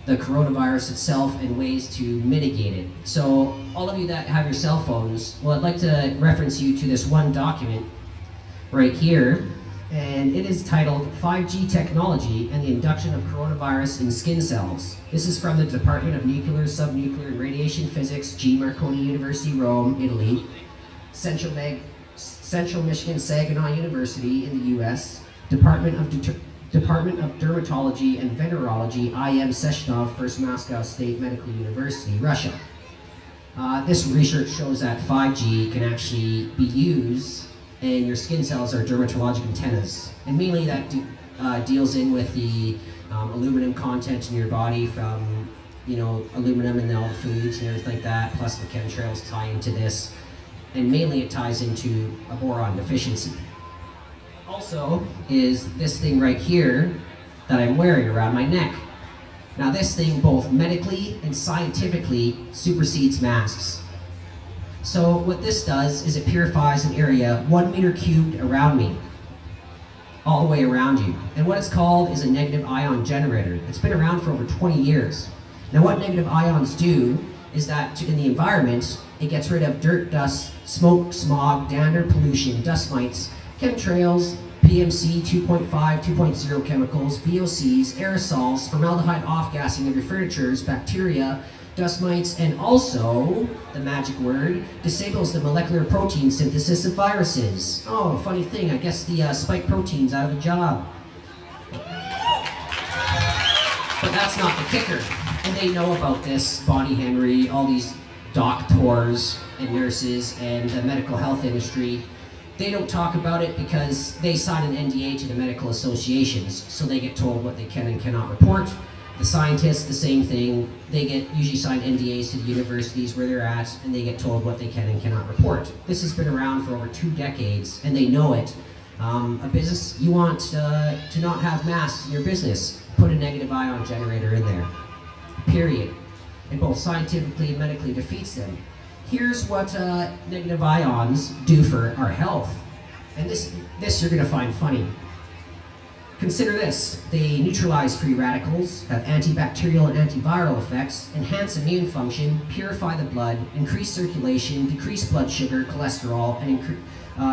the coronavirus itself and ways to mitigate it. So all of you that have your cell phones, well, I'd like to reference you to this one document right here. And it is titled 5G Technology and the Induction of Coronavirus in Skin Cells. This is from the Department of Nuclear, Subnuclear, and Radiation Physics, G. Marconi University, Rome, Italy, Central Michigan Saginaw University in the U.S., Department of Dermatology and Venerology, IM Sechenov, First Moscow State Medical University, Russia. This research shows that 5G can actually be used and your skin cells are dermatologic antennas. And mainly that deals in with the aluminum content in your body from, aluminum in all the foods and everything like that, plus the chemtrails tie into this. And mainly it ties into a boron deficiency. Also is this thing right here that I'm wearing around my neck. Now this thing both medically and scientifically supersedes masks. So what this does is it purifies an area 1 meter cubed around me, all the way around you. And what it's called is a negative ion generator. It's been around for over 20 years. Now what negative ions do is that in the environment, it gets rid of dirt, dust, smoke, smog, dander, pollution, dust mites, chemtrails, PMC 2.5, 2.0 chemicals, VOCs, aerosols, formaldehyde off-gassing of your furnitures, bacteria, dust mites, and also, the magic word, disables the molecular protein synthesis of viruses. Oh, funny thing, I guess the spike protein's out of a job. But that's not the kicker. And they know about this, Bonnie Henry, all these doctors and nurses and the medical health industry. They don't talk about it because they sign an NDA to the medical associations, so they get told what they can and cannot report. The scientists, the same thing. They get usually signed NDAs to the universities where they're at, and they get told what they can and cannot report. This has been around for over 2 decades, and they know it. A business, you want to not have masks in your business, put a negative ion generator in there. Period. It both scientifically and medically defeats them. Here's what negative ions do for our health. And this you're going to find funny. Consider this. They neutralize free radicals, have antibacterial and antiviral effects, enhance immune function, purify the blood, increase circulation, decrease blood sugar, cholesterol, and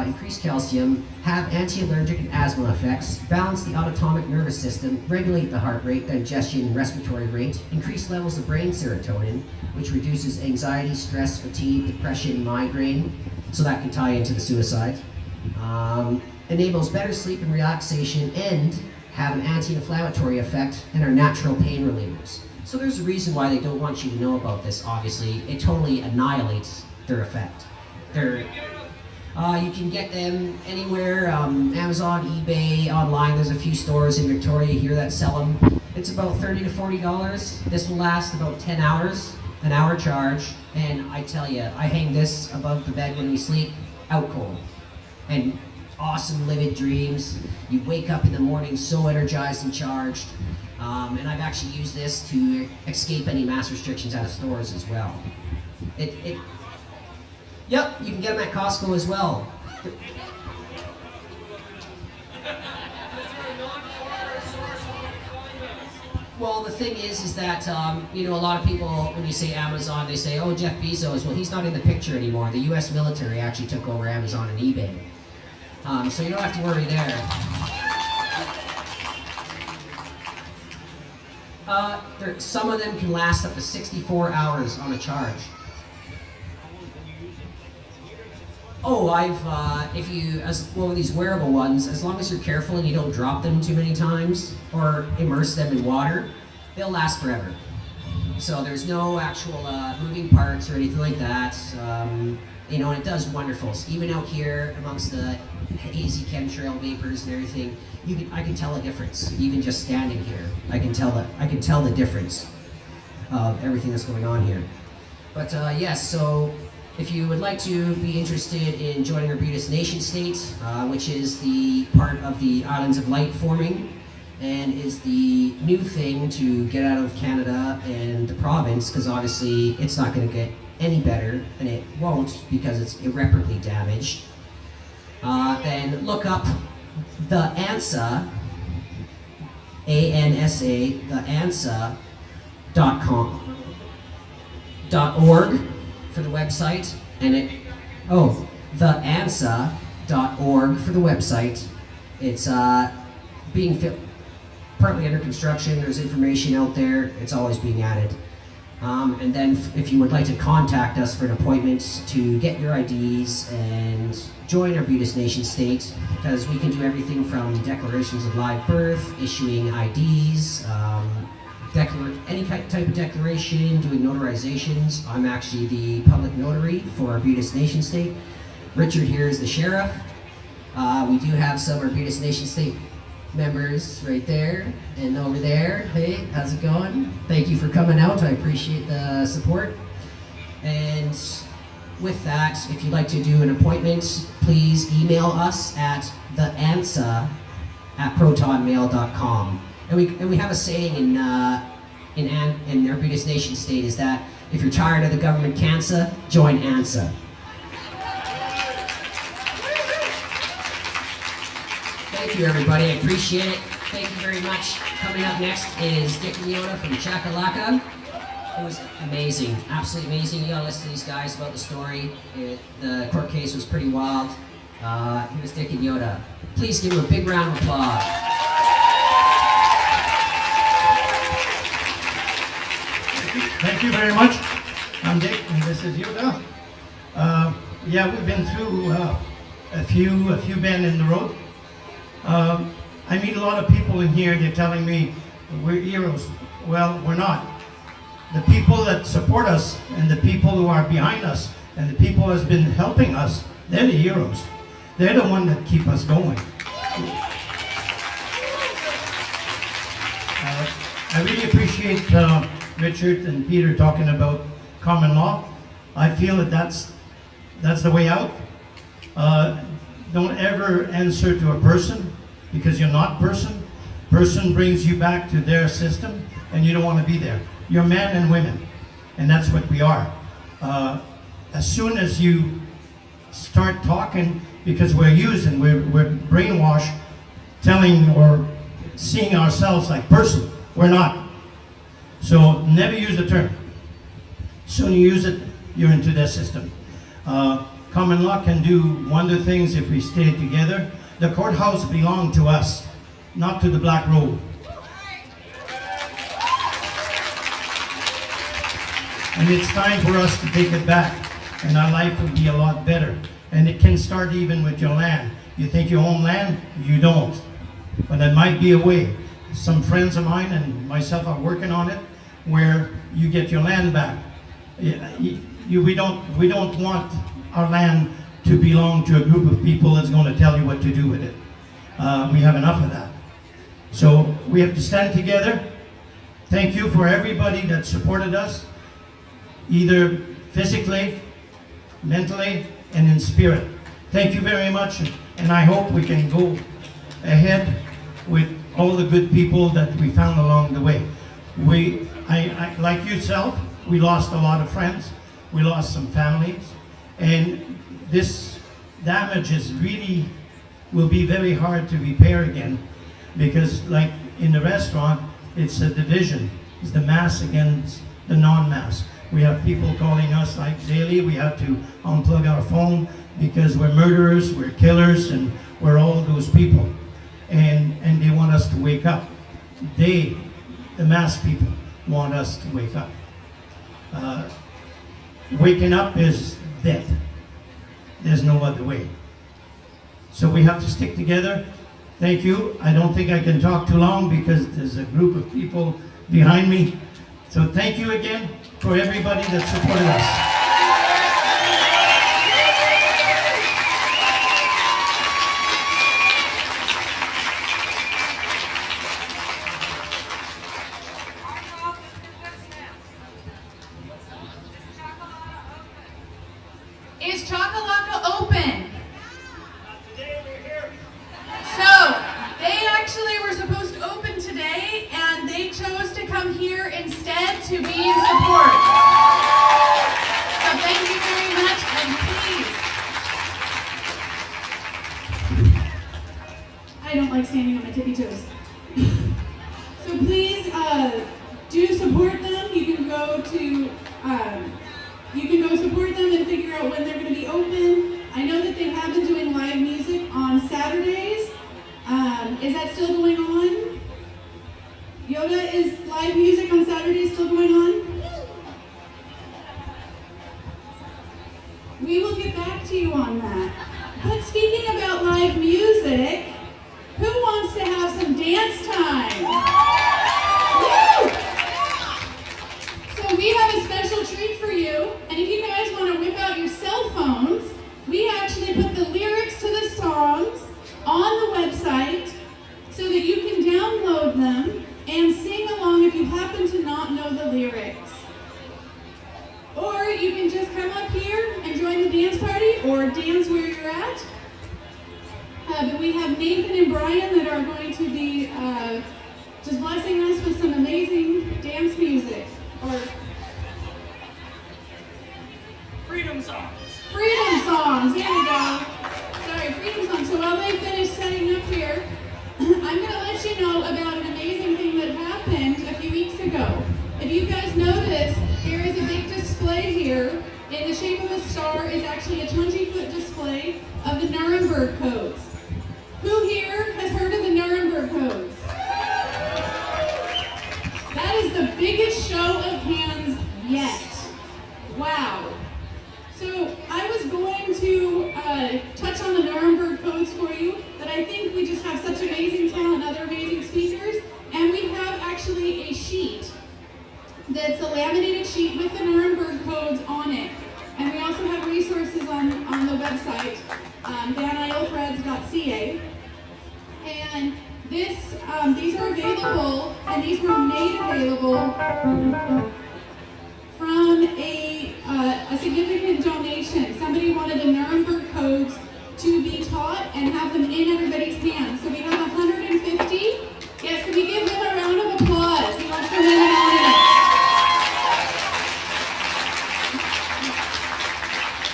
increase calcium, have anti-allergic and asthma effects, balance the autonomic nervous system, regulate the heart rate, digestion, and respiratory rate, increase levels of brain serotonin, which reduces anxiety, stress, fatigue, depression, migraine, so that can tie into the suicide. Enables better sleep and relaxation, and have an anti-inflammatory effect and are natural pain relievers. So there's a reason why they don't want you to know about this, obviously. It totally annihilates their effect. You can get them anywhere, Amazon, eBay, online. There's a few stores in Victoria here that sell them. It's about $30 to $40. This will last about 10 hours, an hour charge. And I tell you, I hang this above the bed when we sleep, out cold. And awesome livid dreams. You wake up in the morning so energized and charged. And I've actually used this to escape any mass restrictions out of stores as well. Yep, you can get them at Costco as well. Well, the thing is that, a lot of people, when you say Amazon, they say, oh, Jeff Bezos. Well, he's not in the picture anymore. The U.S. military actually took over Amazon and eBay. So you don't have to worry there. Some of them can last up to 64 hours on a charge. Oh, with these wearable ones, as long as you're careful and you don't drop them too many times or immerse them in water, they'll last forever. So there's no actual moving parts or anything like that. And it does wonderfuls. Even out here amongst the hazy chemtrail vapors and everything, I can tell a difference. Even just standing here, I can tell the difference of everything that's going on here. But yes, so if you would like to be interested in joining Arbutus Nation State, which is the part of the Islands of Light forming, and is the new thing to get out of Canada and the province, because obviously it's not going to get any better, and it won't because it's irreparably damaged, then look up the ANSA, A-N-S-A, the ANSA.com, .org for the website, and the ANSA.org for the website. It's being partly under construction. There's information out there. It's always being added. And then if you would like to contact us for an appointment to get your IDs and join Arbutus Nation State, because we can do everything from declarations of live birth, issuing IDs, any type of declaration, doing notarizations. I'm actually the public notary for Arbutus Nation State. Richard here is the sheriff. We do have some Arbutus Nation State members right there and over there. Hey, how's it going? Thank you for coming out. I appreciate the support. And with that, if you'd like to do an appointment, please email us at theansa@protonmail.com. And we have a saying in Arbutus Nation State is that if you're tired of the government cancer, join ANSA. Thank you, everybody. I appreciate it. Thank you very much. Coming up next is Dick Leota from Chakalaka. It was amazing, absolutely amazing. You gotta listen to these guys about the story. The court case was pretty wild. Here's Dick and Yoda. Please give him a big round of applause. Thank you very much. I'm Dick, and this is Yoda. Yeah, we've been through a few bend in the road. I meet a lot of people in here. They're telling me we're heroes. Well, we're not. The people that support us and the people who are behind us and the people who has been helping us, they're the heroes. They're the ones that keep us going. I really appreciate Richard and Peter talking about common law. I feel that that's the way out. Don't ever answer to a person because you're not person. Person brings you back to their system and you don't want to be there. You're men and women, and that's what we are. As soon as you start talking, because we're used and we're brainwashed, telling or seeing ourselves like person, we're not. So never use the term. Soon you use it, you're into their system. Common law can do wonder things if we stay together. The courthouse belonged to us, not to the Black Robe. And it's time for us to take it back, and our life will be a lot better. And it can start even with your land. You think you own land? You don't. But there might be a way. Some friends of mine and myself are working on it, where you get your land back. We don't want our land to belong to a group of people that's going to tell you what to do with it. We have enough of that. So we have to stand together. Thank you for everybody that supported us, either physically, mentally, and in spirit. Thank you very much, and I hope we can go ahead with all the good people that we found along the way. I like yourself, we lost a lot of friends, we lost some families, and this damage is really will be very hard to repair again, because like in the restaurant, it's a division. It's the mass against the non-mass. We have people calling us like daily. We have to unplug our phone because we're murderers, we're killers, and we're all those people. And they want us to wake up. The mass people, want us to wake up. Waking up is death. There's no other way. So we have to stick together. Thank you. I don't think I can talk too long because there's a group of people behind me. So thank you again for everybody that supported us. Is Chakalaka open? So, they actually were supposed to open today, and they chose to come here instead to be in support. So thank you very much, and please. I don't like standing on my tippy toes. So please do support them. You can go support them and figure out when they're going to be open. I know that they have been doing live music on Saturdays. Is that still going on? Yoda, is live music on Saturdays still going on? We will get back to you on that. But speaking about live music, who wants to have some dance time? Woo! So we have a special treat for you, and if you guys want to whip out your cell phones, we actually put the lyrics to the songs happen to not know the lyrics. Or you can just come up here and join the dance party or dance where you're at. But we have Nathan and Brian that are going to be just blessing us with some amazing dance music. Or Freedom songs. freedom songs, there we go. Sorry, freedom songs. So while they finish setting up here, I'm going to let you know about an amazing thing that happened a few weeks ago. If you guys notice, there is a big display here. In the shape of a star is actually a 20-foot display of the Nuremberg codes. Who here has heard of the Nuremberg codes? That is the biggest show of hands yet. Wow. So I was going to touch on the Nuremberg codes for you, but I think we just have such amazing talent and other amazing speakers, and we have actually a sheet that's a laminated sheet with the Nuremberg codes on it. And we also have resources on the website, vanislefreds.ca. And these are available, and these were made available from a significant donation. Somebody wanted the Nuremberg codes to be taught and have them in everybody's hands. So we have 150. Yes, can we give them a round of applause? He wants to win an audience.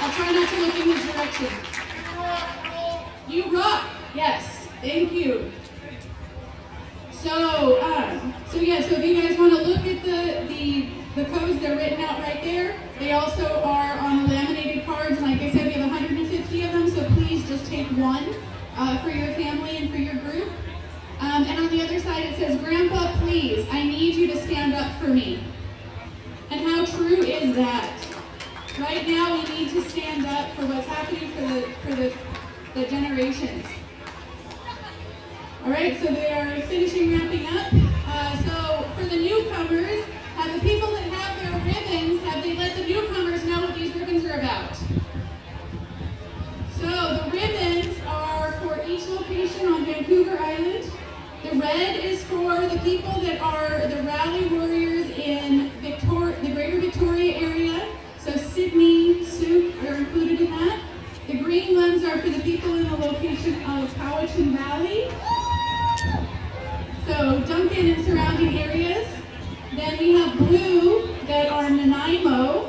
I'll try not to look in his direction. You rock. Yes, thank you. So if you guys want to look at the codes, they're written out right there. They also are on the laminated cards, and like I said, we have 150 of them, so please just take one for your family and for your group. And on the other side it says, Grandpa, please, I need you to stand up for me. And how true is that? Right now we need to stand up for what's happening for the generations. All right, so they are finishing wrapping up. So for the newcomers, have the people that have their ribbons, have they let the newcomers know what these ribbons are about? So the ribbons are for each location on Vancouver Island. The red is for the people that are the rally warriors in the greater Victoria area. So Sydney, Souk are included in that. The green ones are for the people in the location of Powhatan Valley. So Duncan and surrounding areas. Then we have blue that are Nanaimo.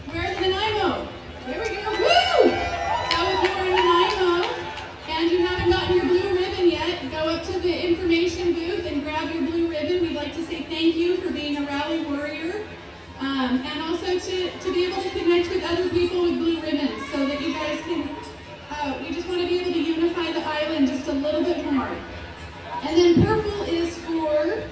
Where are the Nanaimo? There we go. Woo! So if you are in Nanaimo and you haven't gotten your blue ribbon yet, go up to the information booth and grab your blue ribbon. We'd like to say thank you for being a rally warrior. And also to be able to connect with other people with blue ribbons so that you guys can, we just want to be able to unify the island just a little bit more. And then purple is for,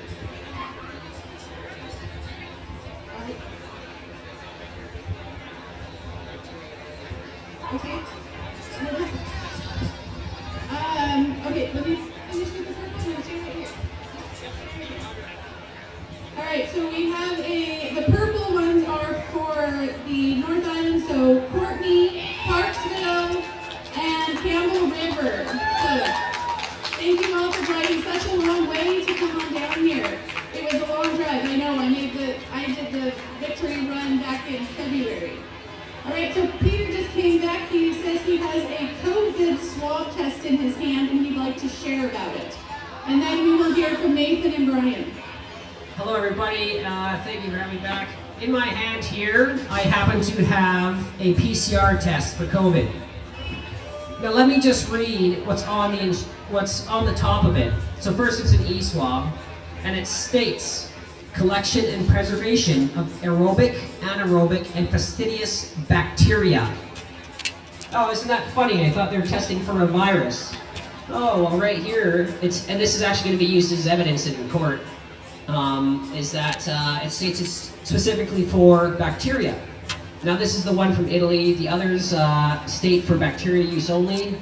okay, let me finish with the purple. Let's see right here. All right, so we have the purple ones are for the North Island, so Courtney, Parksville, and Campbell River. So thank you all for driving such a long way to come on down here. It was a long drive, I know. I did the victory run back in February. All right, so Peter just came back. He says he has a COVID swab test in his hand and he'd like to share about it. And then we will hear from Nathan and Brian. Hello everybody, thank you for having me back. In my hand here, I happen to have a PCR test for COVID. Now let me just read what's on the top of it. So first it's an e-swab, and it states, collection and preservation of aerobic, anaerobic, and fastidious bacteria. Oh, isn't that funny? I thought they were testing for a virus. Oh, well right here, and this is actually going to be used as evidence in court. Is that it states it's specifically for bacteria. Now this is the one from Italy. The others state for bacteria use only.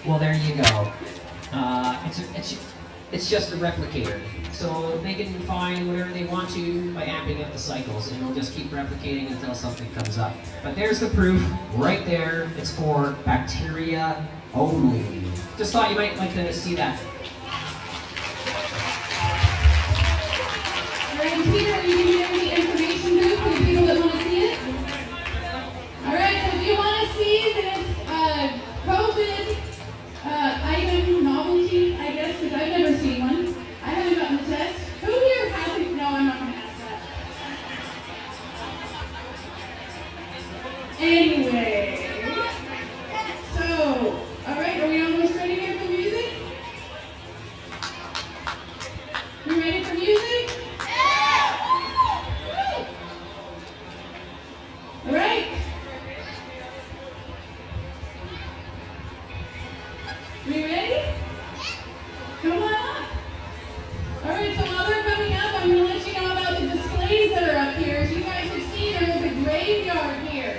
Well, there you go. It's just a replicator. So they can find whatever they want to by amping up the cycles, and it'll just keep replicating until something comes up. But there's the proof right there. It's for bacteria only. Just thought you might like to see that. right, Peter, are you going to give me the information booth for the people that want to see it? All right, so if you want to see this COVID item novelty, I guess, because I've never seen one. I haven't gotten the test. Who here hasn't? No, I'm not going to ask that. Anyway, so, all right, are we almost ready here for music? We ready for music? All right. We ready? Come on up. All right, so while they're coming up, I'm going to let you know about the displays that are up here. As you guys have seen, there is a graveyard here.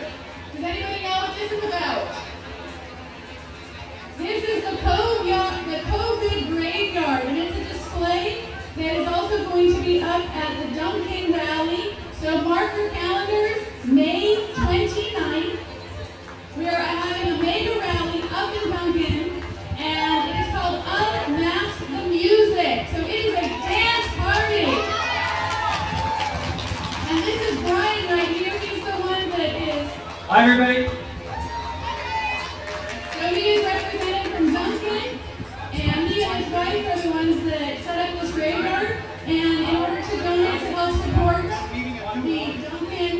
Does anybody know what this is about? This is the COVID graveyard, and it's a display that is also going to be up at the Duncan Rally. So mark your calendars, May 29th. We are having a mega rally up in Duncan, and it is called Unmask the Music. So it is a dance party. And this is Brian right here. He's the one that is. Hi, everybody. So he is represented from Duncan, and he and his wife are the ones that set up this graveyard. And in order to donate to help support the Duncan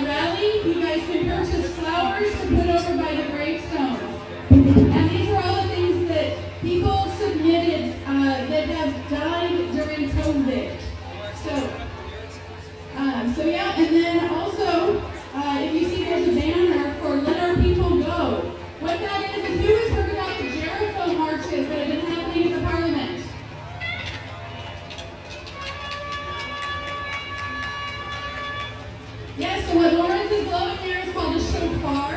rally, you guys can purchase flowers to put over by the gravestones. And these are all the things that people submitted that have died during COVID. So yeah, and then also, if you see there's a banner for Let Our People Go. What that is who has heard about the Jericho marches that have been happening at the Parliament? Yes, so what Lawrence is blowing there is called a shofar.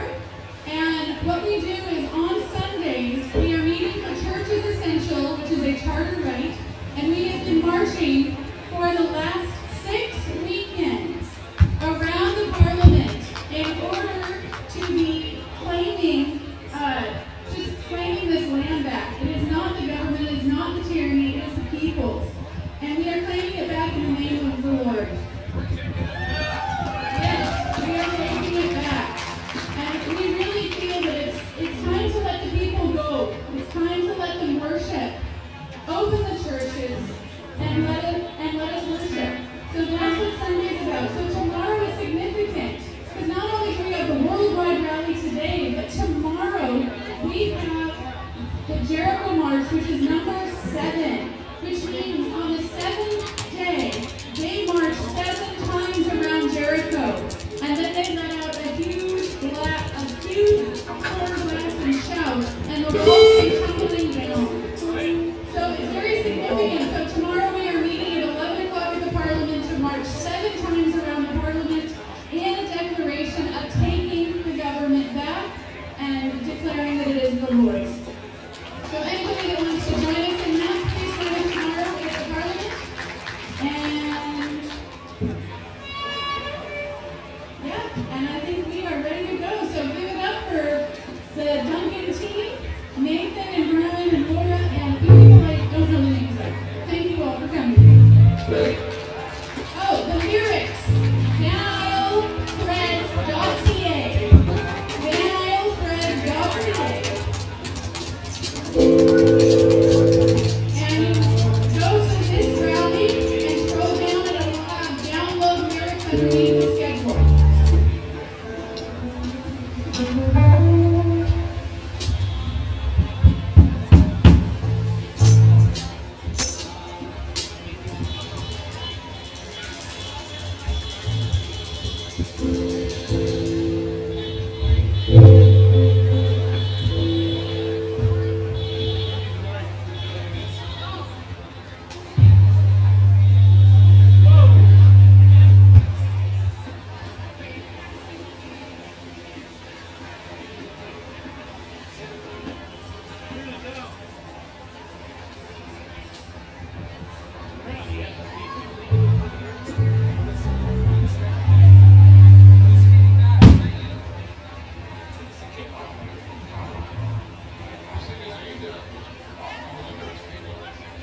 And what we do is on Sundays, we are meeting for Church is Essential, which is a charter right, and we have been marching for the last 6 weekends around the Parliament in order to be claiming, just claiming this land back. It is not the government, it is not the tyranny, it is the people's. And we are claiming it back in the name of the Lord. Yes, we are taking it back. And we really feel that it's time to let the people go. It's time to let them worship. Open the churches and let us worship. So that's what Sunday is about. So tomorrow is significant. Because not only do we have the worldwide rally today, but tomorrow we have the Jericho March, which is number 7. Which means on the 7th day, they march 7 times around Jericho. And then they let out a huge horn blast and shout, and the walls came tumbling down. So it's very significant. So tomorrow we are meeting at 11 o'clock at the Parliament to march 7 times around the Parliament in a declaration of taking the government back and declaring that it is the Lord's. So anybody that wants to join us in that, please join us tomorrow at the Parliament. And yeah, and I think we are ready to go. So give it up for the Duncan team, Nathan and Brian and Laura, and a few people I don't know the names of. Thank you all for coming. Oh, the lyrics. VanIsleFreds.ca. VanIsleFreds.ca. And go to this rally and scroll down and it will have download lyrics underneath the schedule.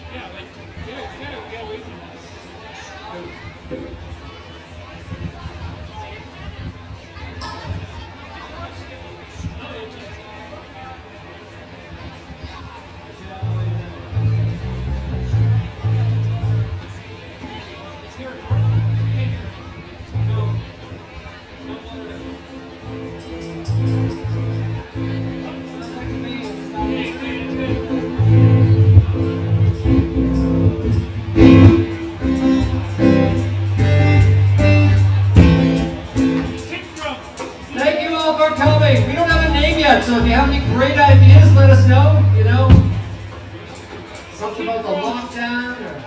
Yeah, but get away from us. Thank you all for coming. We don't have a name yet, so if you have any great ideas, let us know. You know, something about the lockdown or.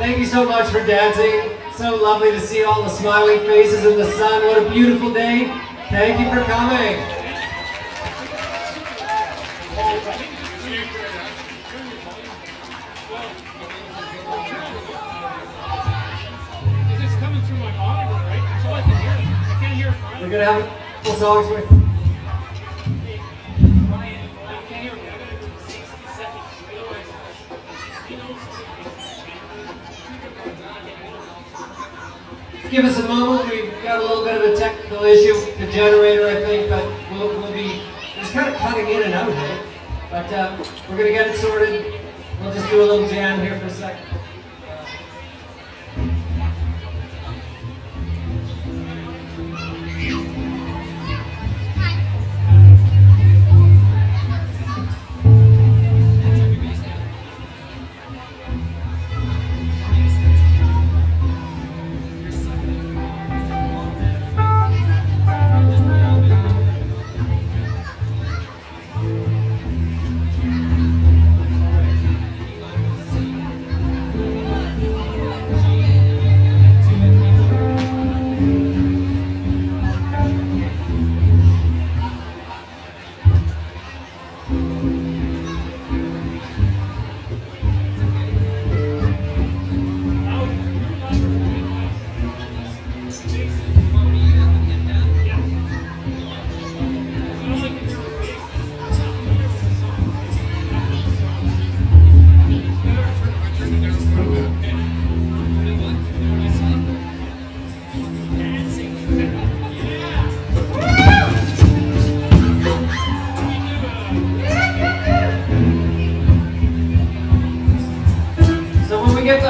Thank you so much for dancing. So lovely to see all the smiling faces in the sun. What a beautiful day. Thank you for coming. It's coming through my monitor, right? That's all I can hear. I can't hear it. We're gonna have a couple songs for you. Give us a moment. We've got a little bit of a technical issue, the generator, I think, but we'll be. It's kind of cutting in and out here, but we're gonna get it sorted. We'll just do a little jam here for a second.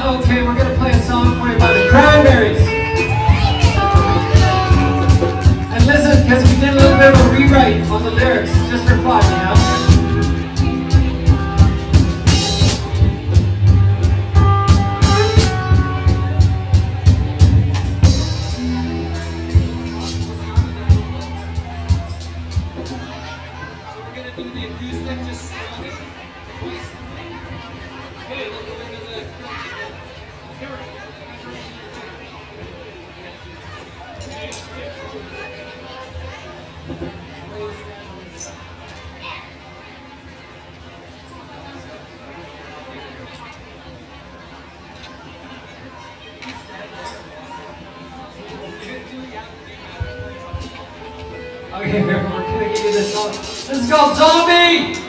Okay, we're gonna play a song for you by the Cranberries. And listen, because we did a little bit of a rewrite on the lyrics, just for fun, you know? So we're gonna do the acoustic, just slowly. Okay, look at the okay, we're gonna give you this song. This is called Zombie!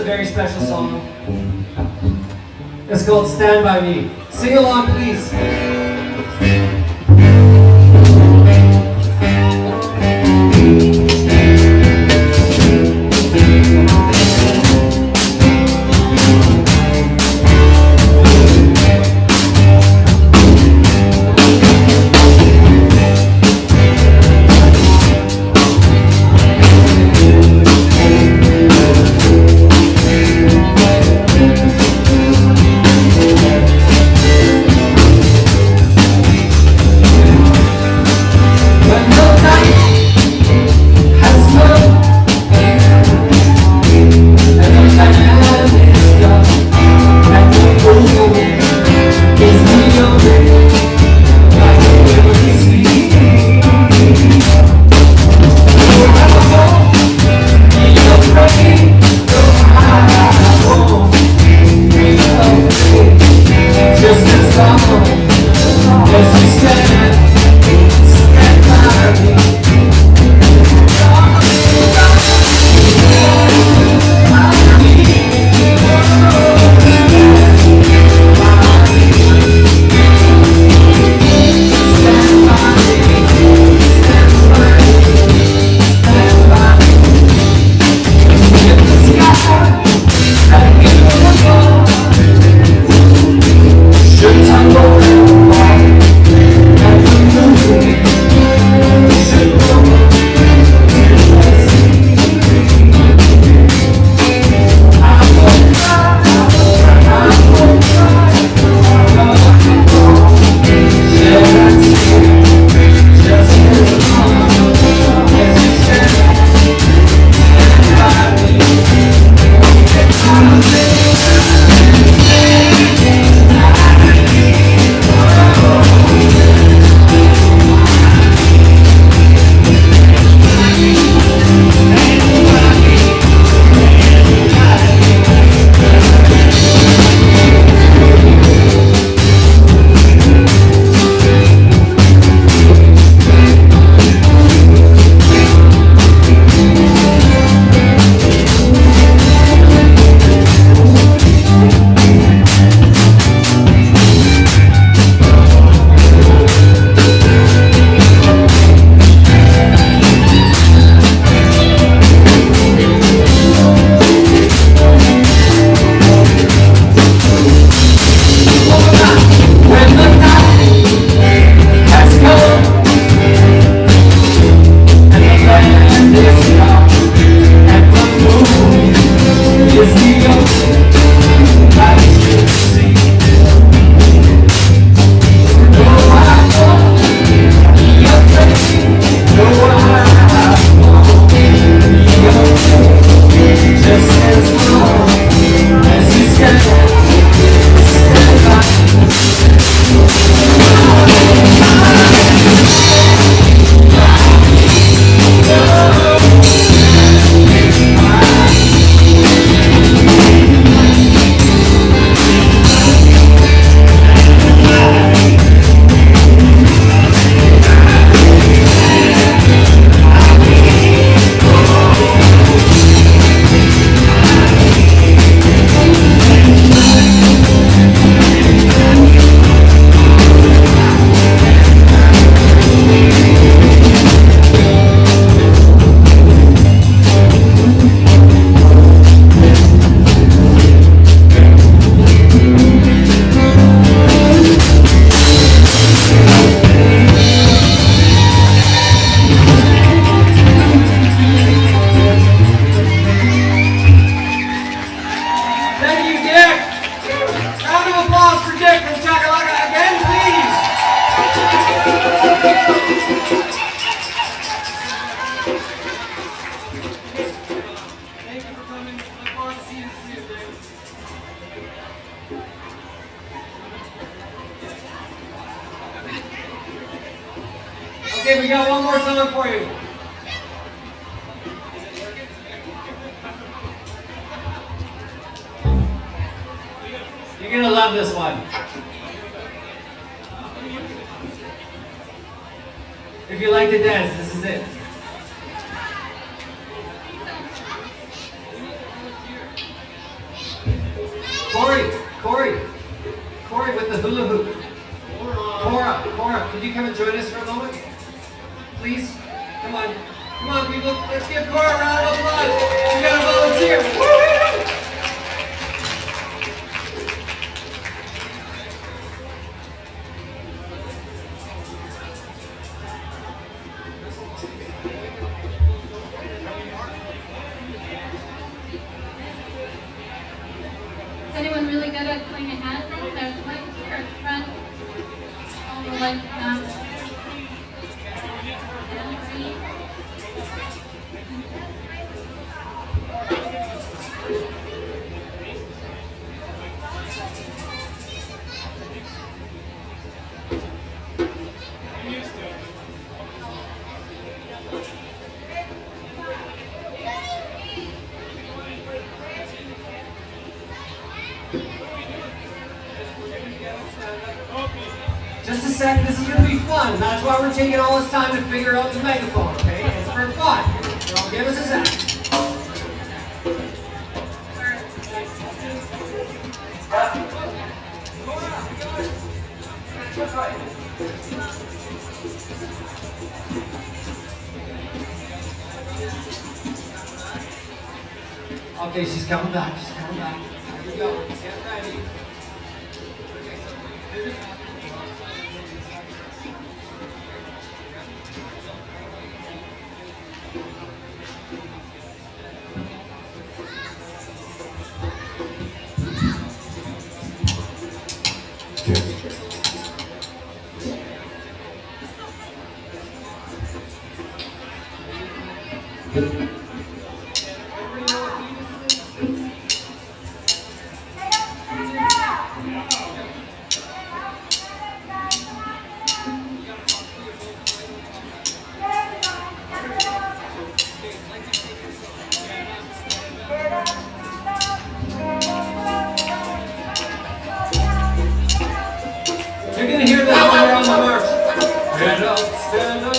very special song. It's called Stand By Me. Sing along, please. Okay, we got one more song for you. You're gonna love this one. If you like to dance, this is it. with the hula hoop. Cora, could you come and join us for a moment? Please? Come on, people. Let's give Cora a round of applause. She got a volunteer. Woo-hoo! Is anyone really good at playing a hand drum? There's Mike here at the front. All the light Just a sec, this is going to be fun. That's why we're taking all this time to figure out the megaphone, okay? It's for fun. So give us a sec. Okay, she's coming back. Here we go. Get ready. You're gonna hear this when we're on the march. Stand up, stand up.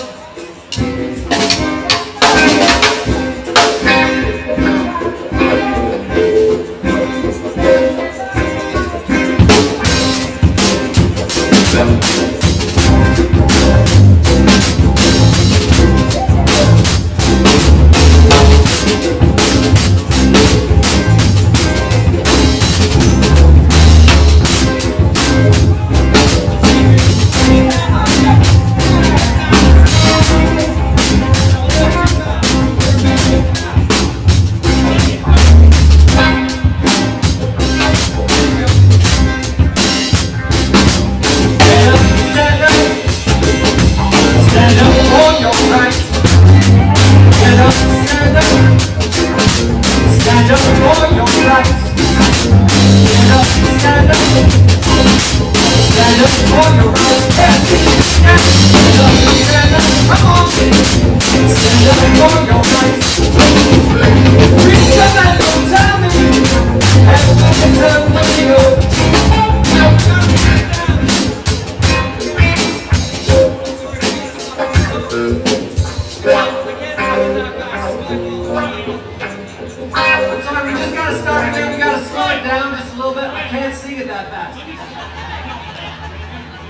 Sorry, we just gotta start again. We gotta slow it down just a little bit. I can't sing it that fast.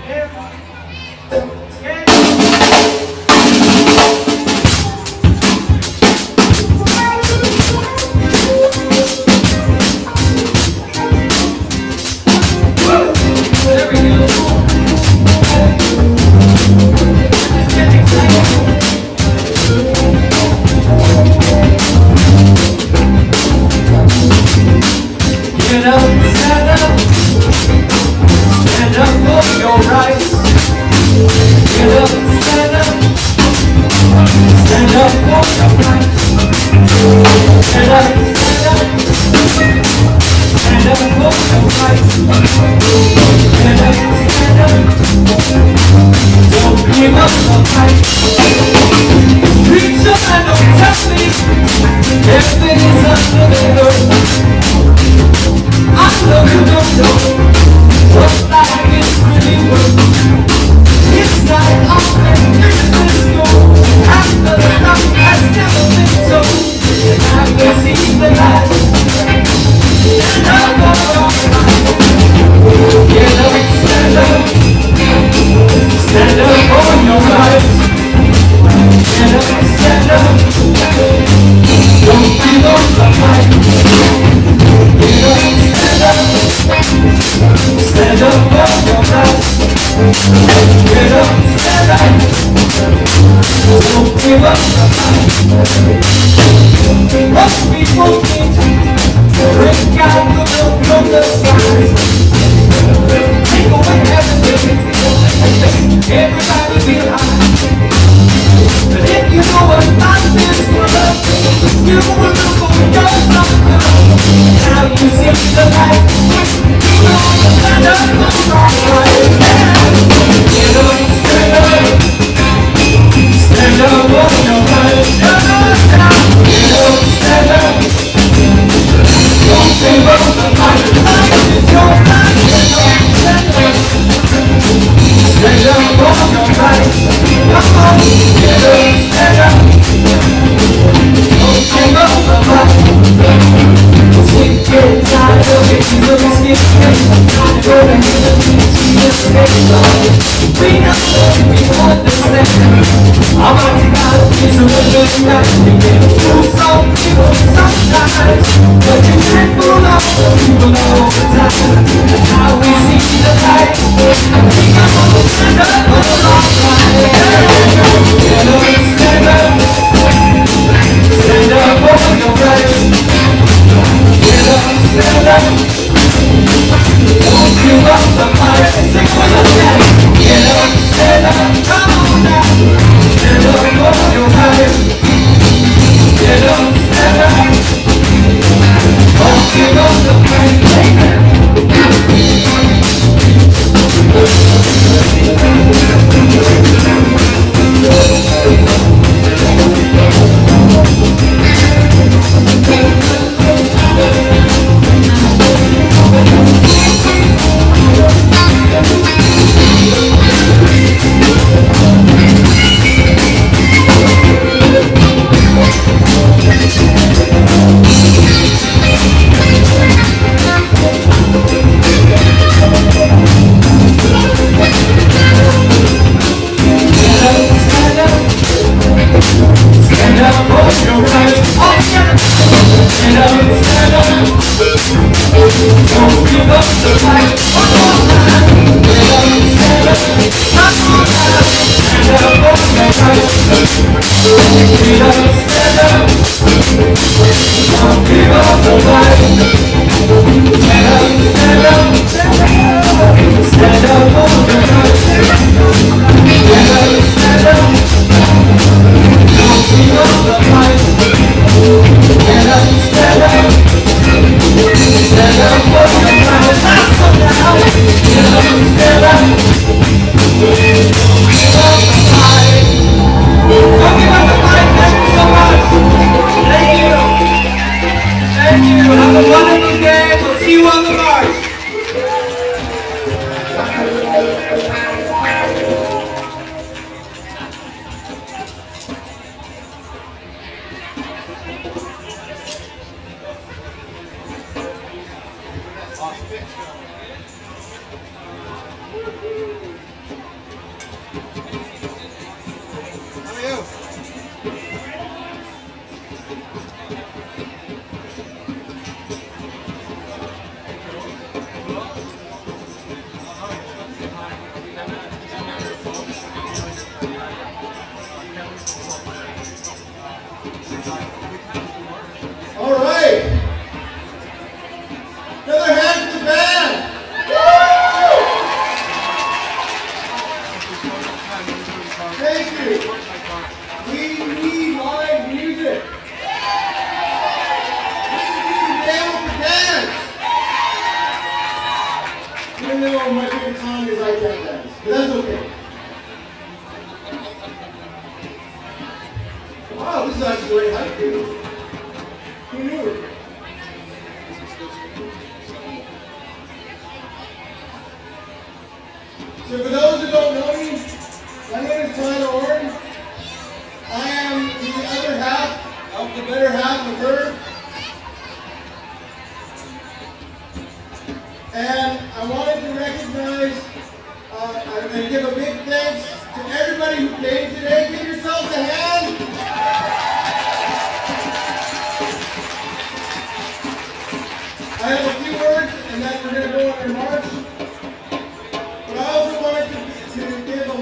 There we go. Get up, stand up, stand up for your rights. Get up, stand up, stand up for your rights. Get up, stand up, stand up for your rights. Get up, stand up, don't dream of the fight. Reach up and don't tell me everything's under the earth. I love you, don't know what life is really worth. It's like all that years ago, after the love has never been told, and I will see the light, and I go on. Get up, give up the fight. Most people think break out the book from the skies. Take away everything and make everybody feel high. But if you know what life is worth, you will not go your life. Now you see the light. Stand up for right. Stand up, stand up. Stand up for your right. Stand up, stand up. Don't give up the fight. Life is your life. Stand up, stand up for your right. Come on, stand up, stand up. Don't give up the fight. Sweet get tired of it, Jesus get paid. I'm going to heaven, Jesus gets paid. We know, we understand. Almighty God is understanding. To some people sometimes, but you can't fool all the people all the time. Now we see the light, and we can all stand up for our fight. Stand up, stand up. Stand up for your rights. Stand up, stand up. Don't give up the fight. Sing for the stand. Get up, stand up. Come on now. Stand up for your rights. Get up, stand up. Don't give up the fight. Stand up for your rights. Stand up, stand up. Don't give up the fight. One more time. Stand up, stand up. One more time. Stand up for your rights. Stand up, stand up. Don't give up the fight. Stand up, stand up. Stand up for your rights. Stand up, stand up. Don't give up the fight. Stand up, stand up. Stand up for your rights. Stand up, stand up. Don't give up the fight. Don't give up the fight. Thank you so much. Thank you. Thank you. Have a wonderful day. We'll see you on the march. All right. Another hand to the band. Thank you. We need live music. We need to be able to dance. Even though my favorite song is I Can't Dance, but that's okay. Wow, this is actually very high for you. Who knew? So for those who don't know me, my name is Tyler Orton. I am the other half of the better half of her. And I wanted to recognize and give a big thanks to everybody who came today. Give yourselves a hand. I have a few words and then we're going to go on our march. But I also wanted to give a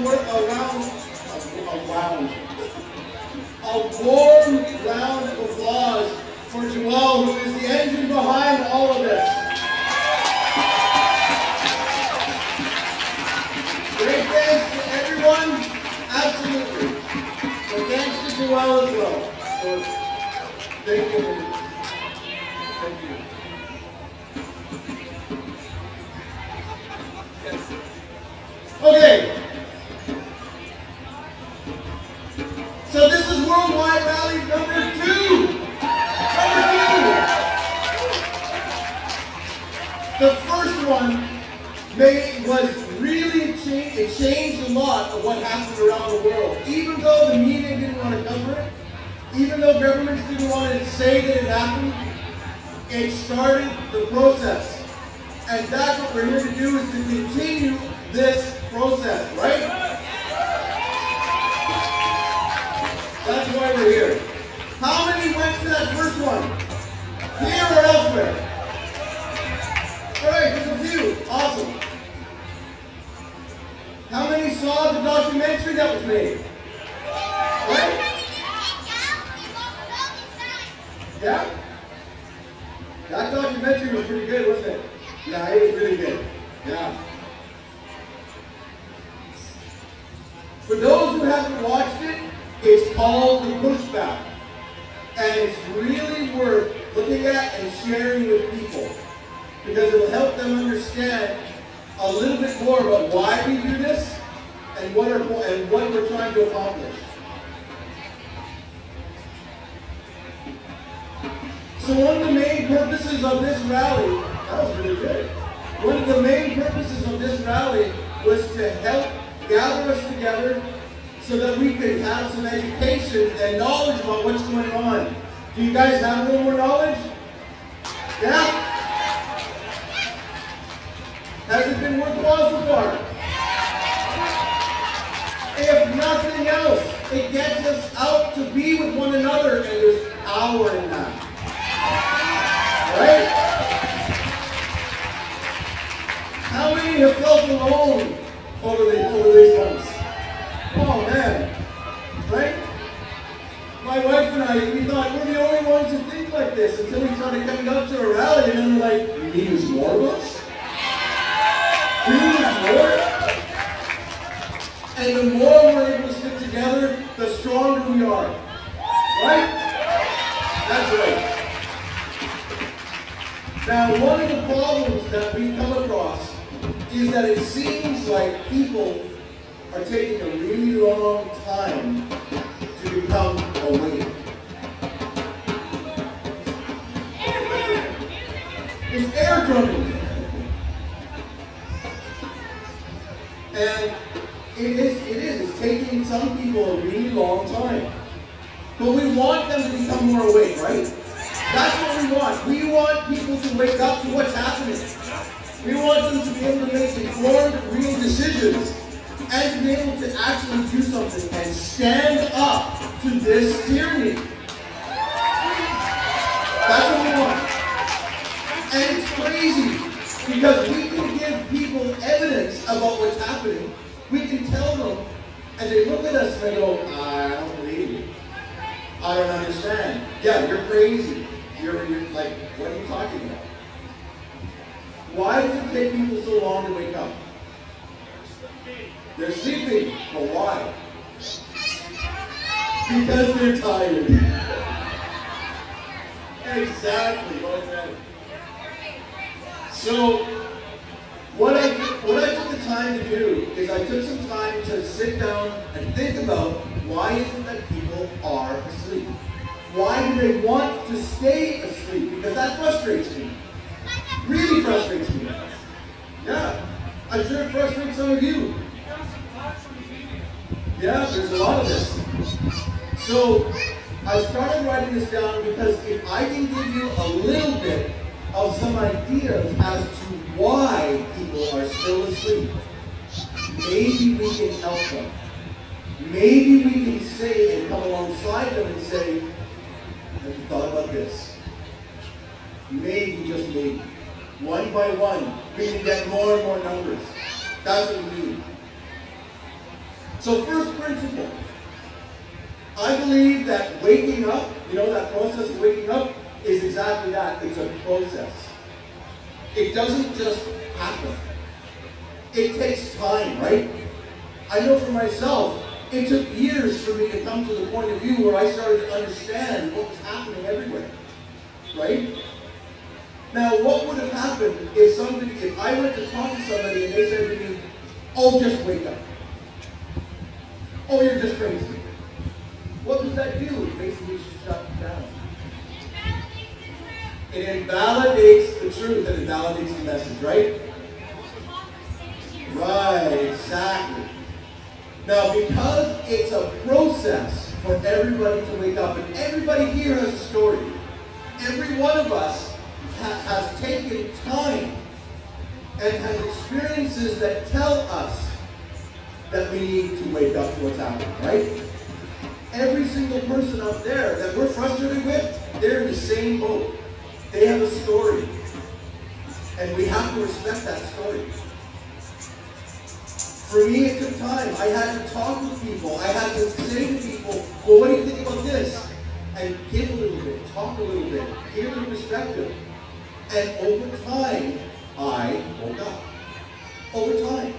round a warm round of applause for Joelle, who is the engine behind all of this. Great thanks to everyone. Absolutely. So thanks to Joelle as well. So thank you. Thank you. Okay. So this is Worldwide Rally number 2. The first one was really it changed a lot of what happened around the world. Even though the media didn't want to cover it, even though governments didn't want to say that it happened, it started the process. And that's what we're here to do, is to continue this process, right? That's why we're here. How many went to that first one? Here or elsewhere? Alright, there's a few. Awesome. How many saw the documentary that was made? Right? Yeah? That documentary was pretty good, wasn't it? Yeah, it was really good. Yeah. For those who haven't watched it, it's called The Pushback. And it's really worth looking at and sharing with people, because it will help them understand a little bit more about why we do this and what we're trying to accomplish. So one of the main purposes of this rally, that was really good. One of the main purposes of this rally was to help gather us together so that we could have some education and knowledge about what's going on. Do you guys have a little more knowledge? Yeah? Has it been worthwhile so far? If nothing else, it gets us out to be with one another, and there's power in that. Right? How many have felt alone over these months? Oh man, right? My wife and I, we thought we're the only ones who think like this, until we started coming up to a rally, and then we're like, you mean there's more of us? More? And the more we're able to stick together, the stronger we are. Right? That's right. Now, one of the problems that we come across is that it seems like people are taking a really long time to become awake. It's air drumming. And it's taking some people a really long time. But we want them to become more awake, right? That's what we want. We want people to wake up to what's happening. We want them to be able to make informed, real decisions, and to be able to actually do something and stand up to this tyranny. That's what we want. And it's crazy, because we can give people evidence about what's happening. We can tell them, and they look at us and they go, I don't believe you. I don't understand. Yeah, you're crazy. You're like, what are you talking about? Why does it take people so long to wake up? They're sleeping, but why? Because they're tired. Exactly, well said. So, what I took the time to do is I took some time to sit down and think about, why is it that people are asleep? Why do they want to stay asleep? Because that frustrates me. Really frustrates me. Yeah, I'm sure it frustrates some of you. Yeah, there's a lot of this. So, I started writing this down because if I can give you a little bit of some ideas as to why people are still asleep, maybe we can help them. Maybe we can say and come alongside them and say, have you thought about this? Maybe, just maybe. One by one, we can get more and more numbers. That's what we need. So first principle, I believe that waking up, that process of waking up is exactly that. It's a process. It doesn't just happen. It takes time, right? I know for myself, it took years for me to come to the point of view where I started to understand what was happening everywhere, right? Now, what would have happened if I went to talk to somebody and they said to me, oh, just wake up. Oh, you're just crazy. What does that do? It basically shuts down. It invalidates the truth and invalidates the message, right? Right, exactly. Now, because it's a process for everybody to wake up, and everybody here has a story. Every one of us has taken time and has experiences that tell us that we need to wake up to what's happening, right? Every single person out there that we're frustrated with, they're in the same boat. They have a story. And we have to respect that story. For me, it took time. I had to talk with people. I had to say to people, well, what do you think about this? And give a little bit, talk a little bit, give a perspective. And over time, I woke up. Over time.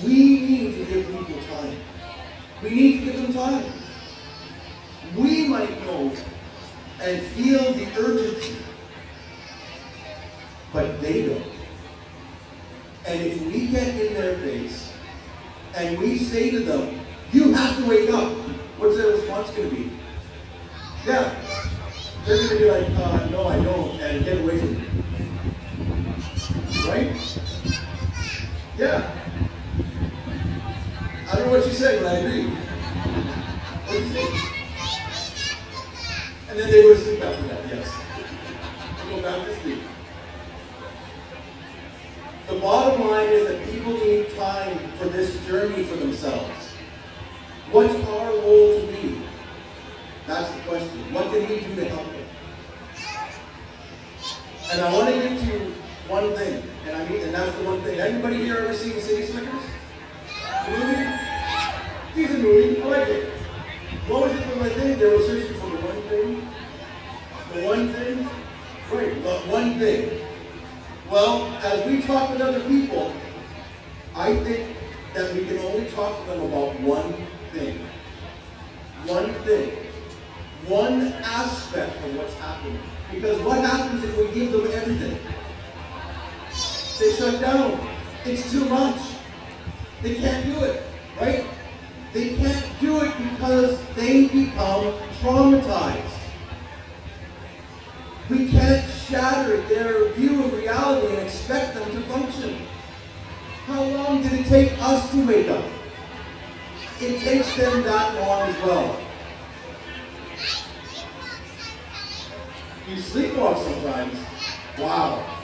We need to give people time. We need to give them time. We might know and feel the urgency, but they don't. And if we get in their face and we say to them, you have to wake up, what's their response going to be? Yeah. They're going to be like, no, I don't, and get away from me. Right? Yeah. I don't know what you said, but I agree. What do you think? And then they go to sleep after that, yes. They go back to sleep. The bottom line is that people need time for this journey for themselves. What's our role to be? That's the question. What can we do to help them? And I want to give to you one thing, and that's the one thing. Everybody here ever seen City Slickers? The movie? He's a movie. I like it. What was it the one thing? They were searching for the one thing. The one thing? Right, the one thing. Well, as we talk with other people, I think that we can only talk to them about one thing. One thing. One aspect of what's happening. Because what happens if we give them everything? They shut down. It's too much. They can't do it, right? They can't do it because they become traumatized. We can't shatter their view of reality and expect them to function. How long did it take us to wake up? It takes them that long as well. You sleepwalk sometimes. Wow.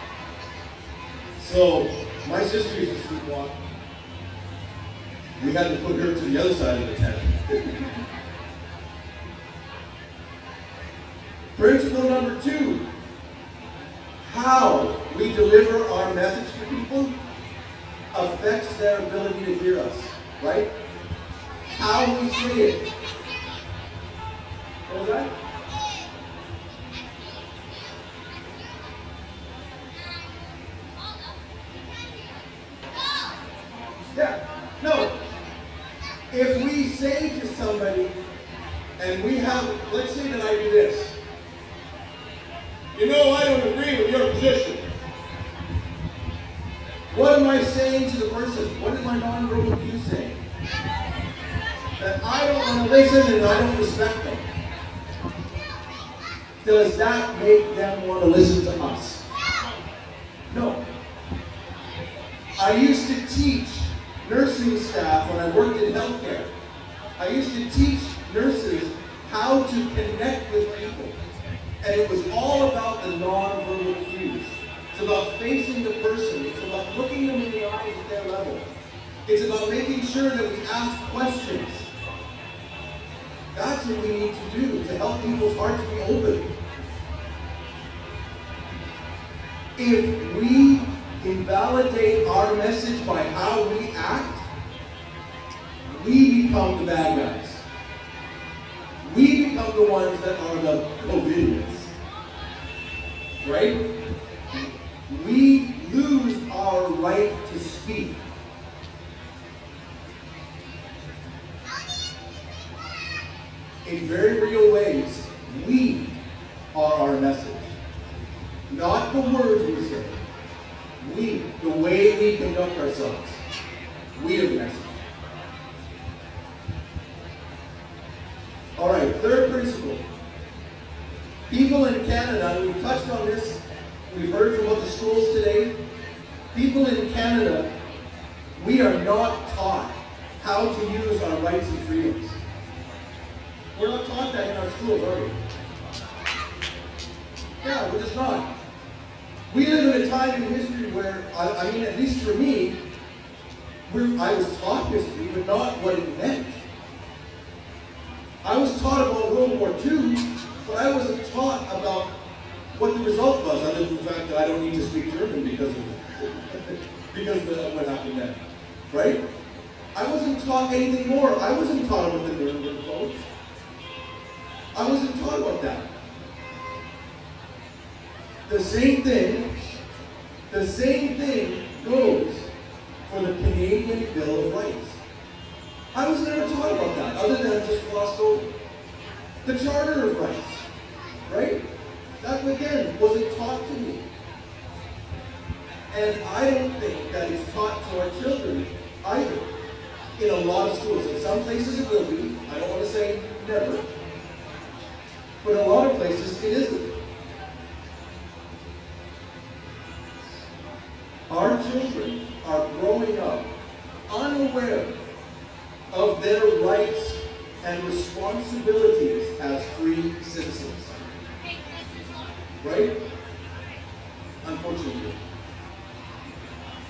So, my sister used to sleepwalk. We had to put her to the other side of the tent. Principle number 2. How we deliver our message to people affects their ability to hear us, right? How we say it. What was that? Yeah, no. If we say to somebody, and we have, let's say that I do this. You know, I don't agree with your position. What am I saying to the person? What is my non-verbal cue saying? That I don't want to listen and I don't respect them. Does that make them want to listen to us? No. I used to teach nursing staff when I worked in healthcare. I used to teach nurses how to connect with people. And it was all about the non-verbal cues. It's about facing the person. It's about looking them in the eyes at their level. It's about making sure that we ask questions. That's what we need to do to help people's hearts be open. If we invalidate our message by how we act, we become the bad guys. We become the ones that are the COVIDians. Right? We lose our right to speak. In very real ways, we are our message. Not the words we say. We, the way we conduct ourselves. We are the message. All right, third principle. People in Canada, and we've touched on this, we've heard from the schools today. People in Canada, we are not taught how to use our rights and freedoms. We're not taught that in our schools, are we? Yeah, we're just not. We live in a time in history where, I mean, at least for me, I was taught history, but not what it meant. I was taught about World War II, but I wasn't taught about what the result was, other than the fact that I don't need to speak German because of what happened then. Right? I wasn't taught anything more. I wasn't taught about the Nuremberg Codes. I wasn't taught about that. The same thing goes for the Canadian Bill of Rights. I was never taught about that, other than just glossed over. The Charter of Rights, right? That, again, wasn't taught to me. And I don't think that it's taught to our children either, in a lot of schools. In some places it will be. I don't want to say never. But in a lot of places it isn't. Our children are growing up unaware of their rights and responsibilities as free citizens. Right? Unfortunately.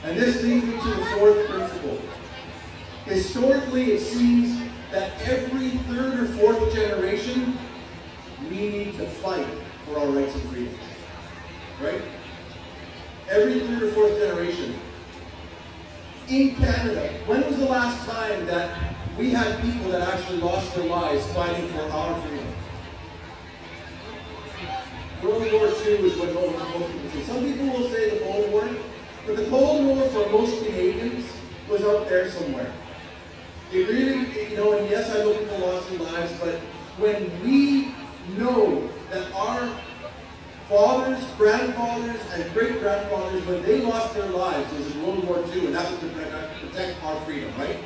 And this leads me to the fourth principle. Historically, it seems that every third or fourth generation, we need to fight for our rights and freedoms. Right? Every third or fourth generation. In Canada, when was the last time that we had people that actually lost their lives fighting for our freedom? World War II is what most people say. Some people will say the Cold War, but the Cold War for most Canadians was out there somewhere. It really, and yes, I know people lost their lives, but when we know that our fathers, grandfathers, and great-grandfathers, when they lost their lives, it was in World War II, and that was to protect our freedom, right?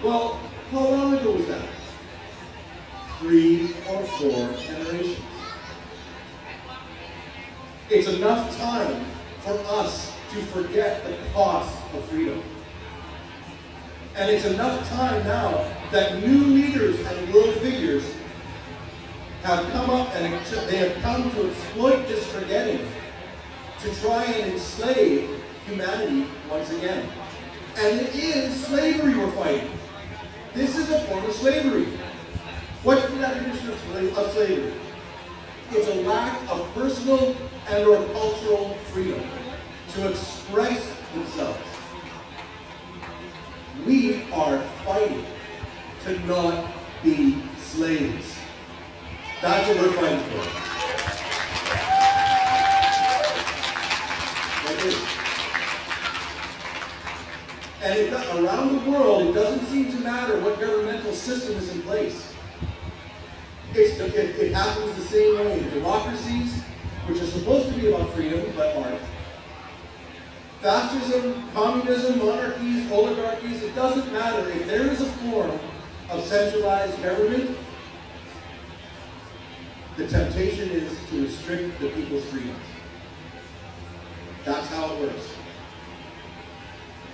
Well, how long ago was that? 3 or 4 generations. It's enough time for us to forget the cost of freedom. And it's enough time now that new leaders and world figures have come up and they have come to exploit this forgetting to try and enslave humanity once again. And it is slavery we're fighting. This is a form of slavery. What's the definition of slavery? It's a lack of personal and or cultural freedom to express themselves. We are fighting to not be slaves. That's what we're fighting for. And around the world, it doesn't seem to matter what governmental system is in place. It happens the same way in democracies, which are supposed to be about freedom, but aren't. Fascism, communism, monarchies, oligarchies, it doesn't matter. If there is a form of centralized government, the temptation is to restrict the people's freedoms. That's how it works.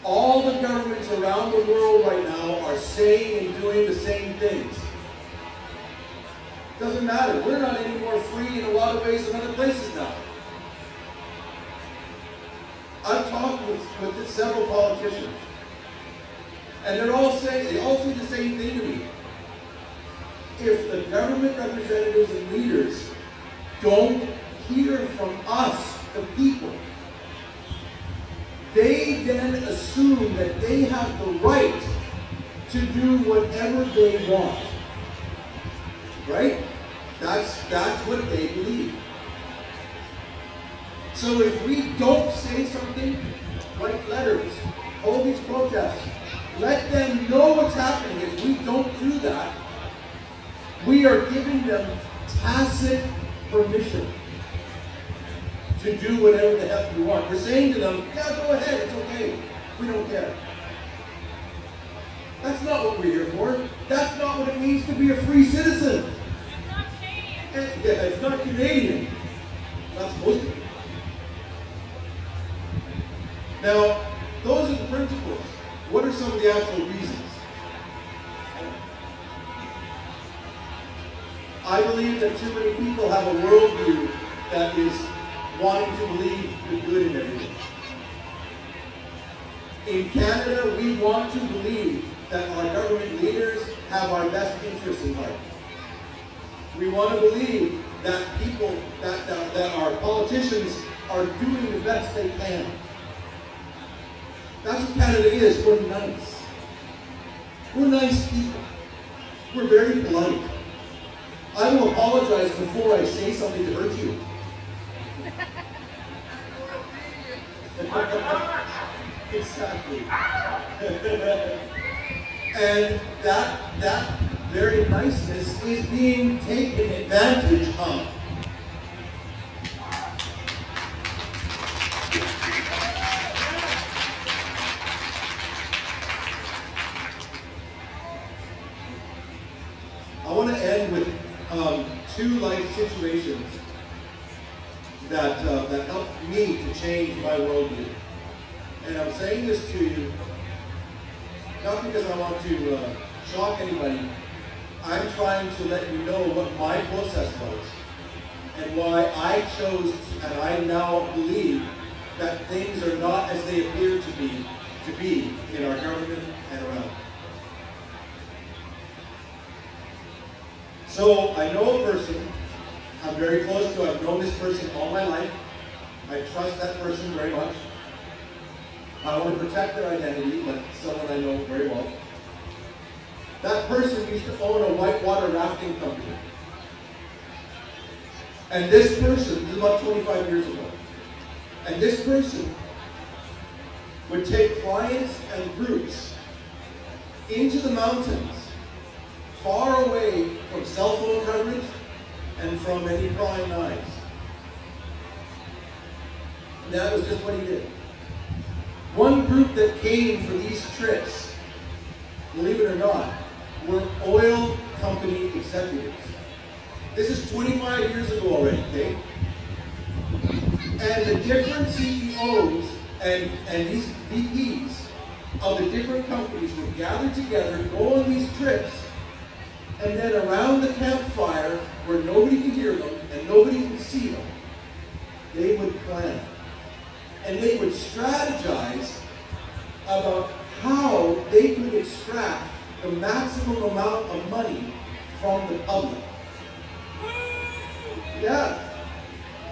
All the governments around the world right now are saying and doing the same things. Doesn't matter. We're not any more free in a lot of ways than other places now. I've talked with several politicians, and they all say the same thing to me. If the government representatives and leaders don't hear from us, the people, they then assume that they have the right to do whatever they want. Right? That's what they believe. So if we don't say something, write letters, hold these protests, let them know what's happening. If we don't do that, we are giving them tacit permission to do whatever the heck we want. We're saying to them, yeah, go ahead, it's okay. We don't care. That's not what we're here for. That's not what it means to be a free citizen. It's not Canadian. Yeah, it's not Canadian. Not supposed to be. Now, those are the principles. What are some of the actual reasons? I believe that too many people have a worldview that is wanting to believe the good in everything. In Canada, we want to believe that our government leaders have our best interests in heart. We want to believe that people, that our politicians are doing the best they can. That's what Canada is. We're nice. We're nice people. We're very polite. I will apologize before I say something to hurt you. Exactly. And that very niceness is being taken advantage of. I want to end with two life situations that helped me to change my worldview. And I'm saying this to you not because I want to shock anybody. I'm trying to let you know what my process was and why I chose and I now believe that things are not as they appear to be in our government and around. So I know a person I'm very close to. I've known this person all my life. I trust that person very much. I want to protect their identity, but someone I know very well. That person used to own a whitewater rafting company. And this person, this is about 25 years ago, and this person would take clients and groups into the mountains, far away from cell phone coverage and from any prying eyes. And that was just what he did. One group that came for these trips, believe it or not, were oil company executives. This is 25 years ago already, okay? And the different CEOs and these VPs of the different companies would gather together, go on these trips, and then around the campfire, where nobody can hear them and nobody can see them, they would plan. And they would strategize about how they could extract the maximum amount of money from the public. Yeah,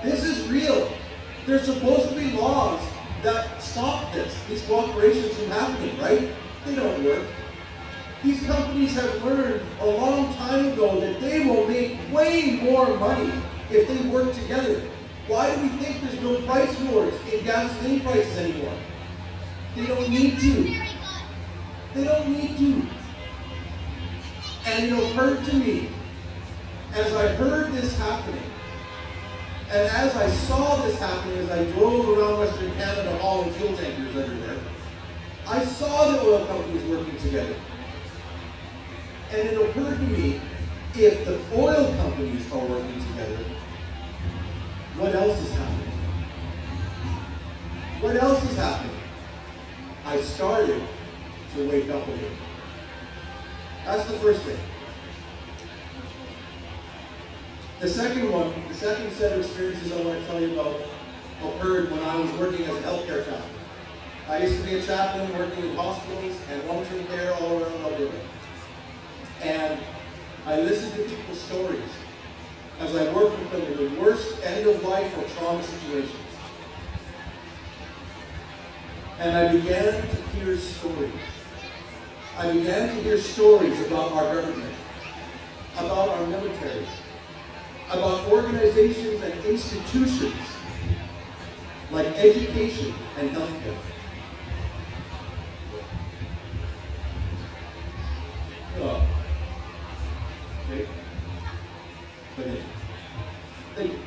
this is real. There's supposed to be laws that stop these cooperations from happening, right? They don't work. These companies have learned a long time ago that they will make way more money if they work together. Why do we think there's no price wars in gasoline prices anymore? They don't need to. They don't need to. And it occurred to me, as I heard this happening, and as I saw this happening, as I drove around Western Canada hauling fuel tankers everywhere, I saw the oil companies working together. And it occurred to me, if the oil companies are working together, what else is happening? What else is happening? I started to wake up a bit. That's the first thing. The second one, the second set of experiences I want to tell you about occurred when I was working as a healthcare chaplain. I used to be a chaplain working in hospitals and long-term care all around Alberta. And I listened to people's stories as I worked with them in the worst end-of-life or trauma situations. And I began to hear stories. I began to hear stories about our government, about our military, about organizations and institutions like education and healthcare. Oh. Okay. Okay. Thank you.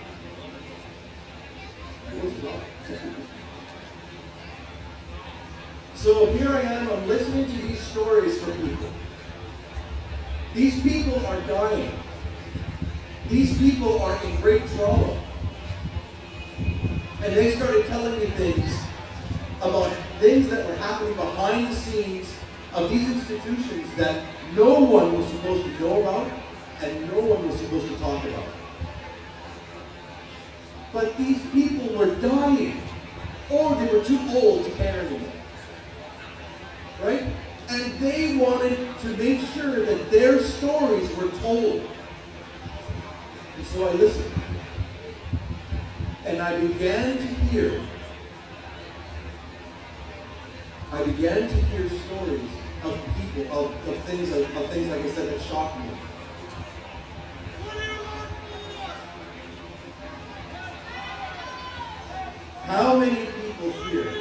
So here I am, I'm listening to these stories from people. These people are dying. These people are in great trauma. And they started telling me things about things that were happening behind the scenes of these institutions that no one was supposed to know about and no one was supposed to talk about. But these people were dying, or they were too old to care anymore. Right? And they wanted to make sure that their stories were told. And so I listened. And I began to hear stories of people, of things like I said, that shocked me. How many people here?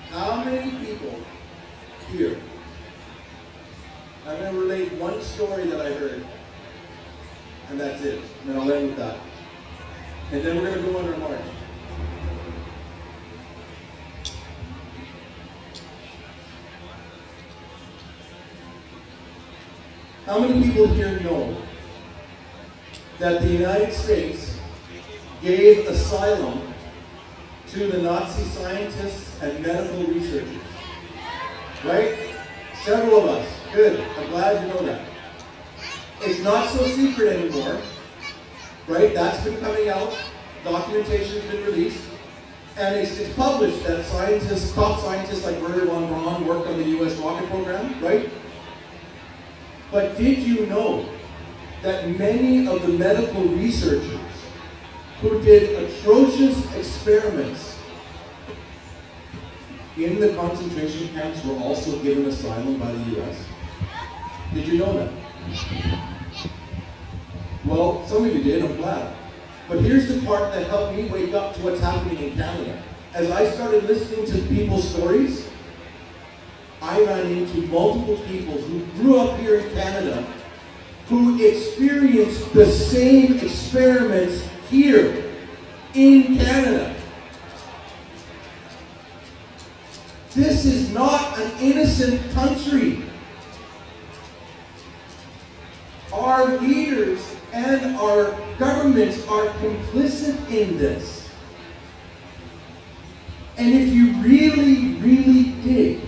How many people here? I'm going to relate one story that I heard, and that's it. And then I'll end with that. And then we're going to go on our march. How many people here know that the United States gave asylum to the Nazi scientists and medical researchers? Right? Several of us. Good. I'm glad you know that. It's not so secret anymore. Right? That's been coming out. Documentation has been released. And it's published that scientists, top scientists like Werner von Braun worked on the US rocket program, right? But did you know that many of the medical researchers who did atrocious experiments in the concentration camps were also given asylum by the US? Did you know that? Well, some of you did, I'm glad. But here's the part that helped me wake up to what's happening in Canada. As I started listening to people's stories, I ran into multiple people who grew up here in Canada who experienced the same experiments here in Canada. This is not an innocent country. Our leaders and our governments are complicit in this. And if you really, really dig,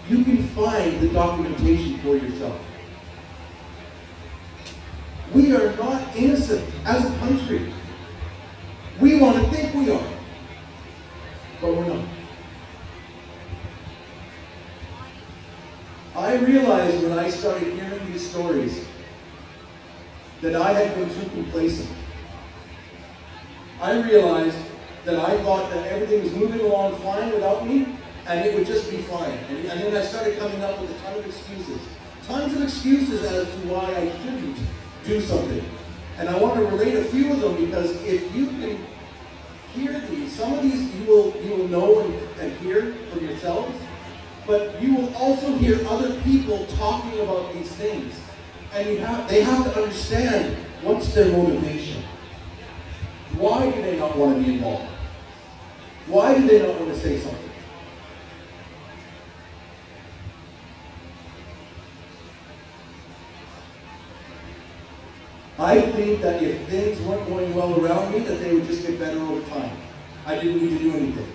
you can find the documentation for yourself. We are not innocent as a country. We want to think we are, but we're not. I realized when I started hearing these stories that I had been too complacent. I realized that I thought that everything was moving along fine without me, and it would just be fine. And then I started coming up with a ton of excuses. Tons of excuses as to why I shouldn't do something. And I want to relate a few of them because if you can hear these, some of these you will know and hear from yourselves, but you will also hear other people talking about these things. And they have to understand what's their motivation. Why do they not want to be involved? Why do they not want to say something? I think that if things weren't going well around me, that they would just get better over time. I didn't need to do anything.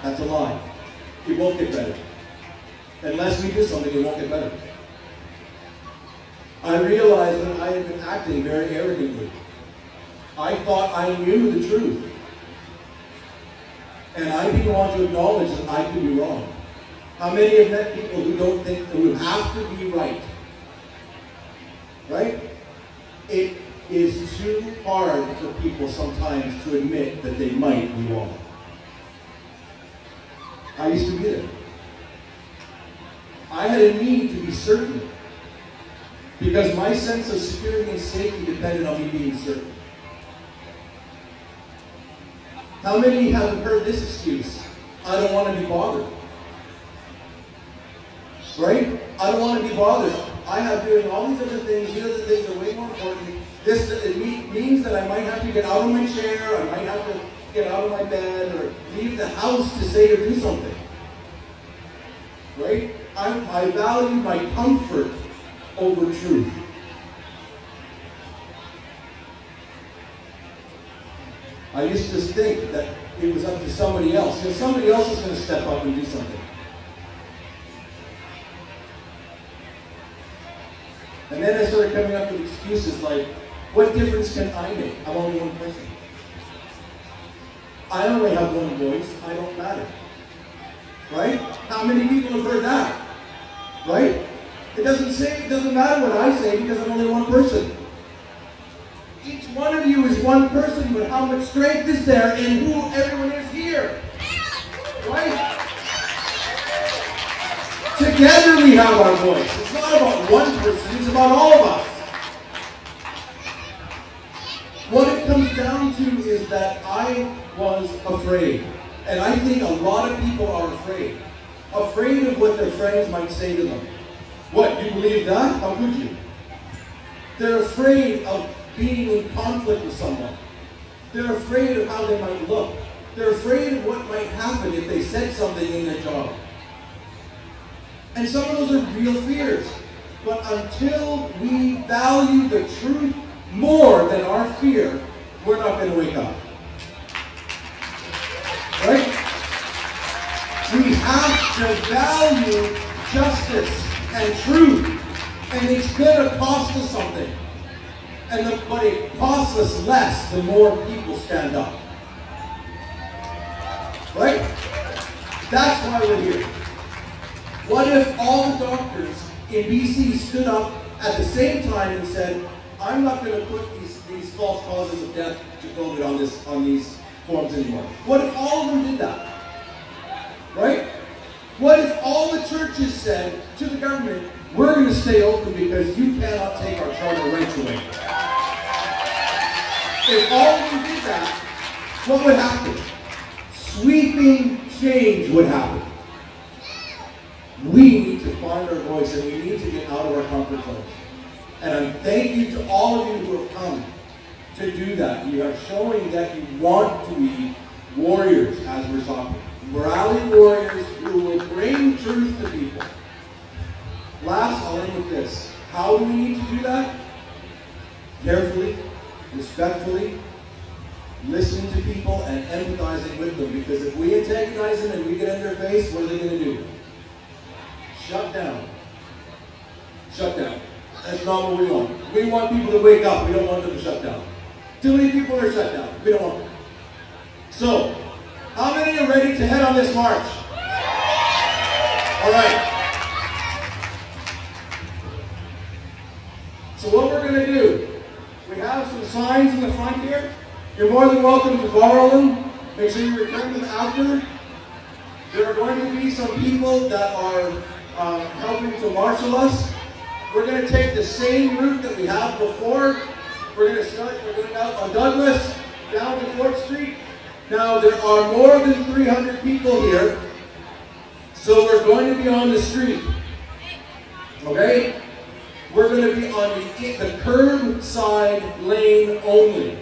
That's a lie. It won't get better. Unless we do something, it won't get better. I realized that I had been acting very arrogantly. I thought I knew the truth. And I didn't want to acknowledge that I could be wrong. How many have met people who don't think that we have to be right? Right? It is too hard for people sometimes to admit that they might be wrong. I used to be there. I had a need to be certain because my sense of security and safety depended on me being certain. How many have heard this excuse? I don't want to be bothered. Right? I don't want to be bothered. I have doing all these other things. These other things are way more important. It means that I might have to get out of my chair. I might have to get out of my bed or leave the house to say or do something. Right? I value my comfort over truth. I used to think that it was up to somebody else. You know, somebody else is going to step up and do something. And then I started coming up with excuses like, what difference can I make? I'm only one person. I only have one voice. I don't matter. Right? How many people have heard that? Right? It doesn't matter what I say because I'm only one person. Each one of you is one person, but how much strength is there in who everyone is here? Right? Together we have our voice. It's not about one person, it's about all of us. What it comes down to is that I was afraid. And I think a lot of people are afraid. Afraid of what their friends might say to them. What, you believe that? How could you? They're afraid of being in conflict with someone. They're afraid of how they might look. They're afraid of what might happen if they said something in their job. And some of those are real fears. But until we value the truth more than our fear, we're not going to wake up. Right? We have to value justice and truth. And it's going to cost us something. But it costs us less the more people stand up. Right? That's why we're here. What if all the doctors in BC stood up at the same time and said, I'm not going to put these false causes of death to COVID on these forms anymore? What if all of them did that? Right? What if all the churches said to the government, we're going to stay open because you cannot take our charter rights away? If all of them did that, what would happen? Sweeping change would happen. We need to find our voice and we need to get out of our comfort zones. And I'm thank you to all of you who have come to do that. You are showing that you want to be warriors, as we're talking. Rally warriors who will bring truth to people. Last, I'll end with this. How do we need to do that? Carefully, respectfully, listening to people and empathizing with them. Because if we antagonize them and we get in their face, what are they going to do? Shut down. Shut down. That's not what we want. We want people to wake up. We don't want them to shut down. Too many people are shut down. We don't want them. So, how many are ready to head on this march? All right. So what we're going to do, we have some signs in the front here. You're more than welcome to borrow them. Make sure you return them after. There are going to be some people that are helping to marshal us. We're going to take the same route that we have before. We're going out on Douglas, down to 4th Street. Now, there are more than 300 people here, so we're going to be on the street. Okay? We're going to be on the curbside lane only.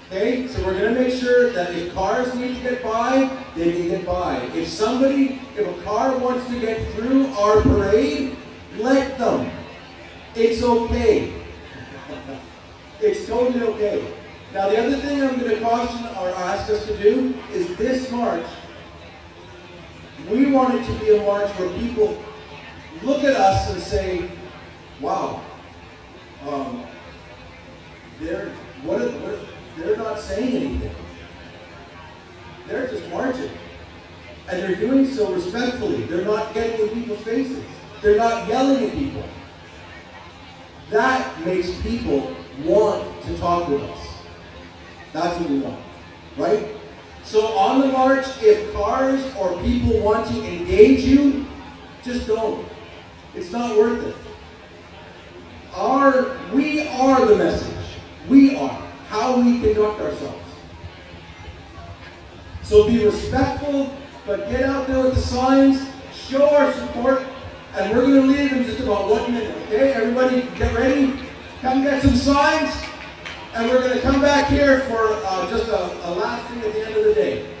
Okay? So we're going to make sure that if cars need to get by, they can get by. If a car wants to get through our parade, let them. It's okay. It's totally okay. Now the other thing I'm going to caution or ask us to do is this march, we want it to be a march where people look at us and say, wow, they're not saying anything. They're just marching. And they're doing so respectfully. They're not getting in people's faces. They're not yelling at people. That makes people want to talk with us. That's what we want, right? So on the march, if cars or people want to engage you, Just don't. It's not worth it. We are the message. We are how we conduct ourselves. So be respectful, but get out there with the signs, show our support, and we're going to leave in just about 1 minute. Okay, everybody get ready. Come get some signs, and we're going to come back here for just a last thing at the end of the day.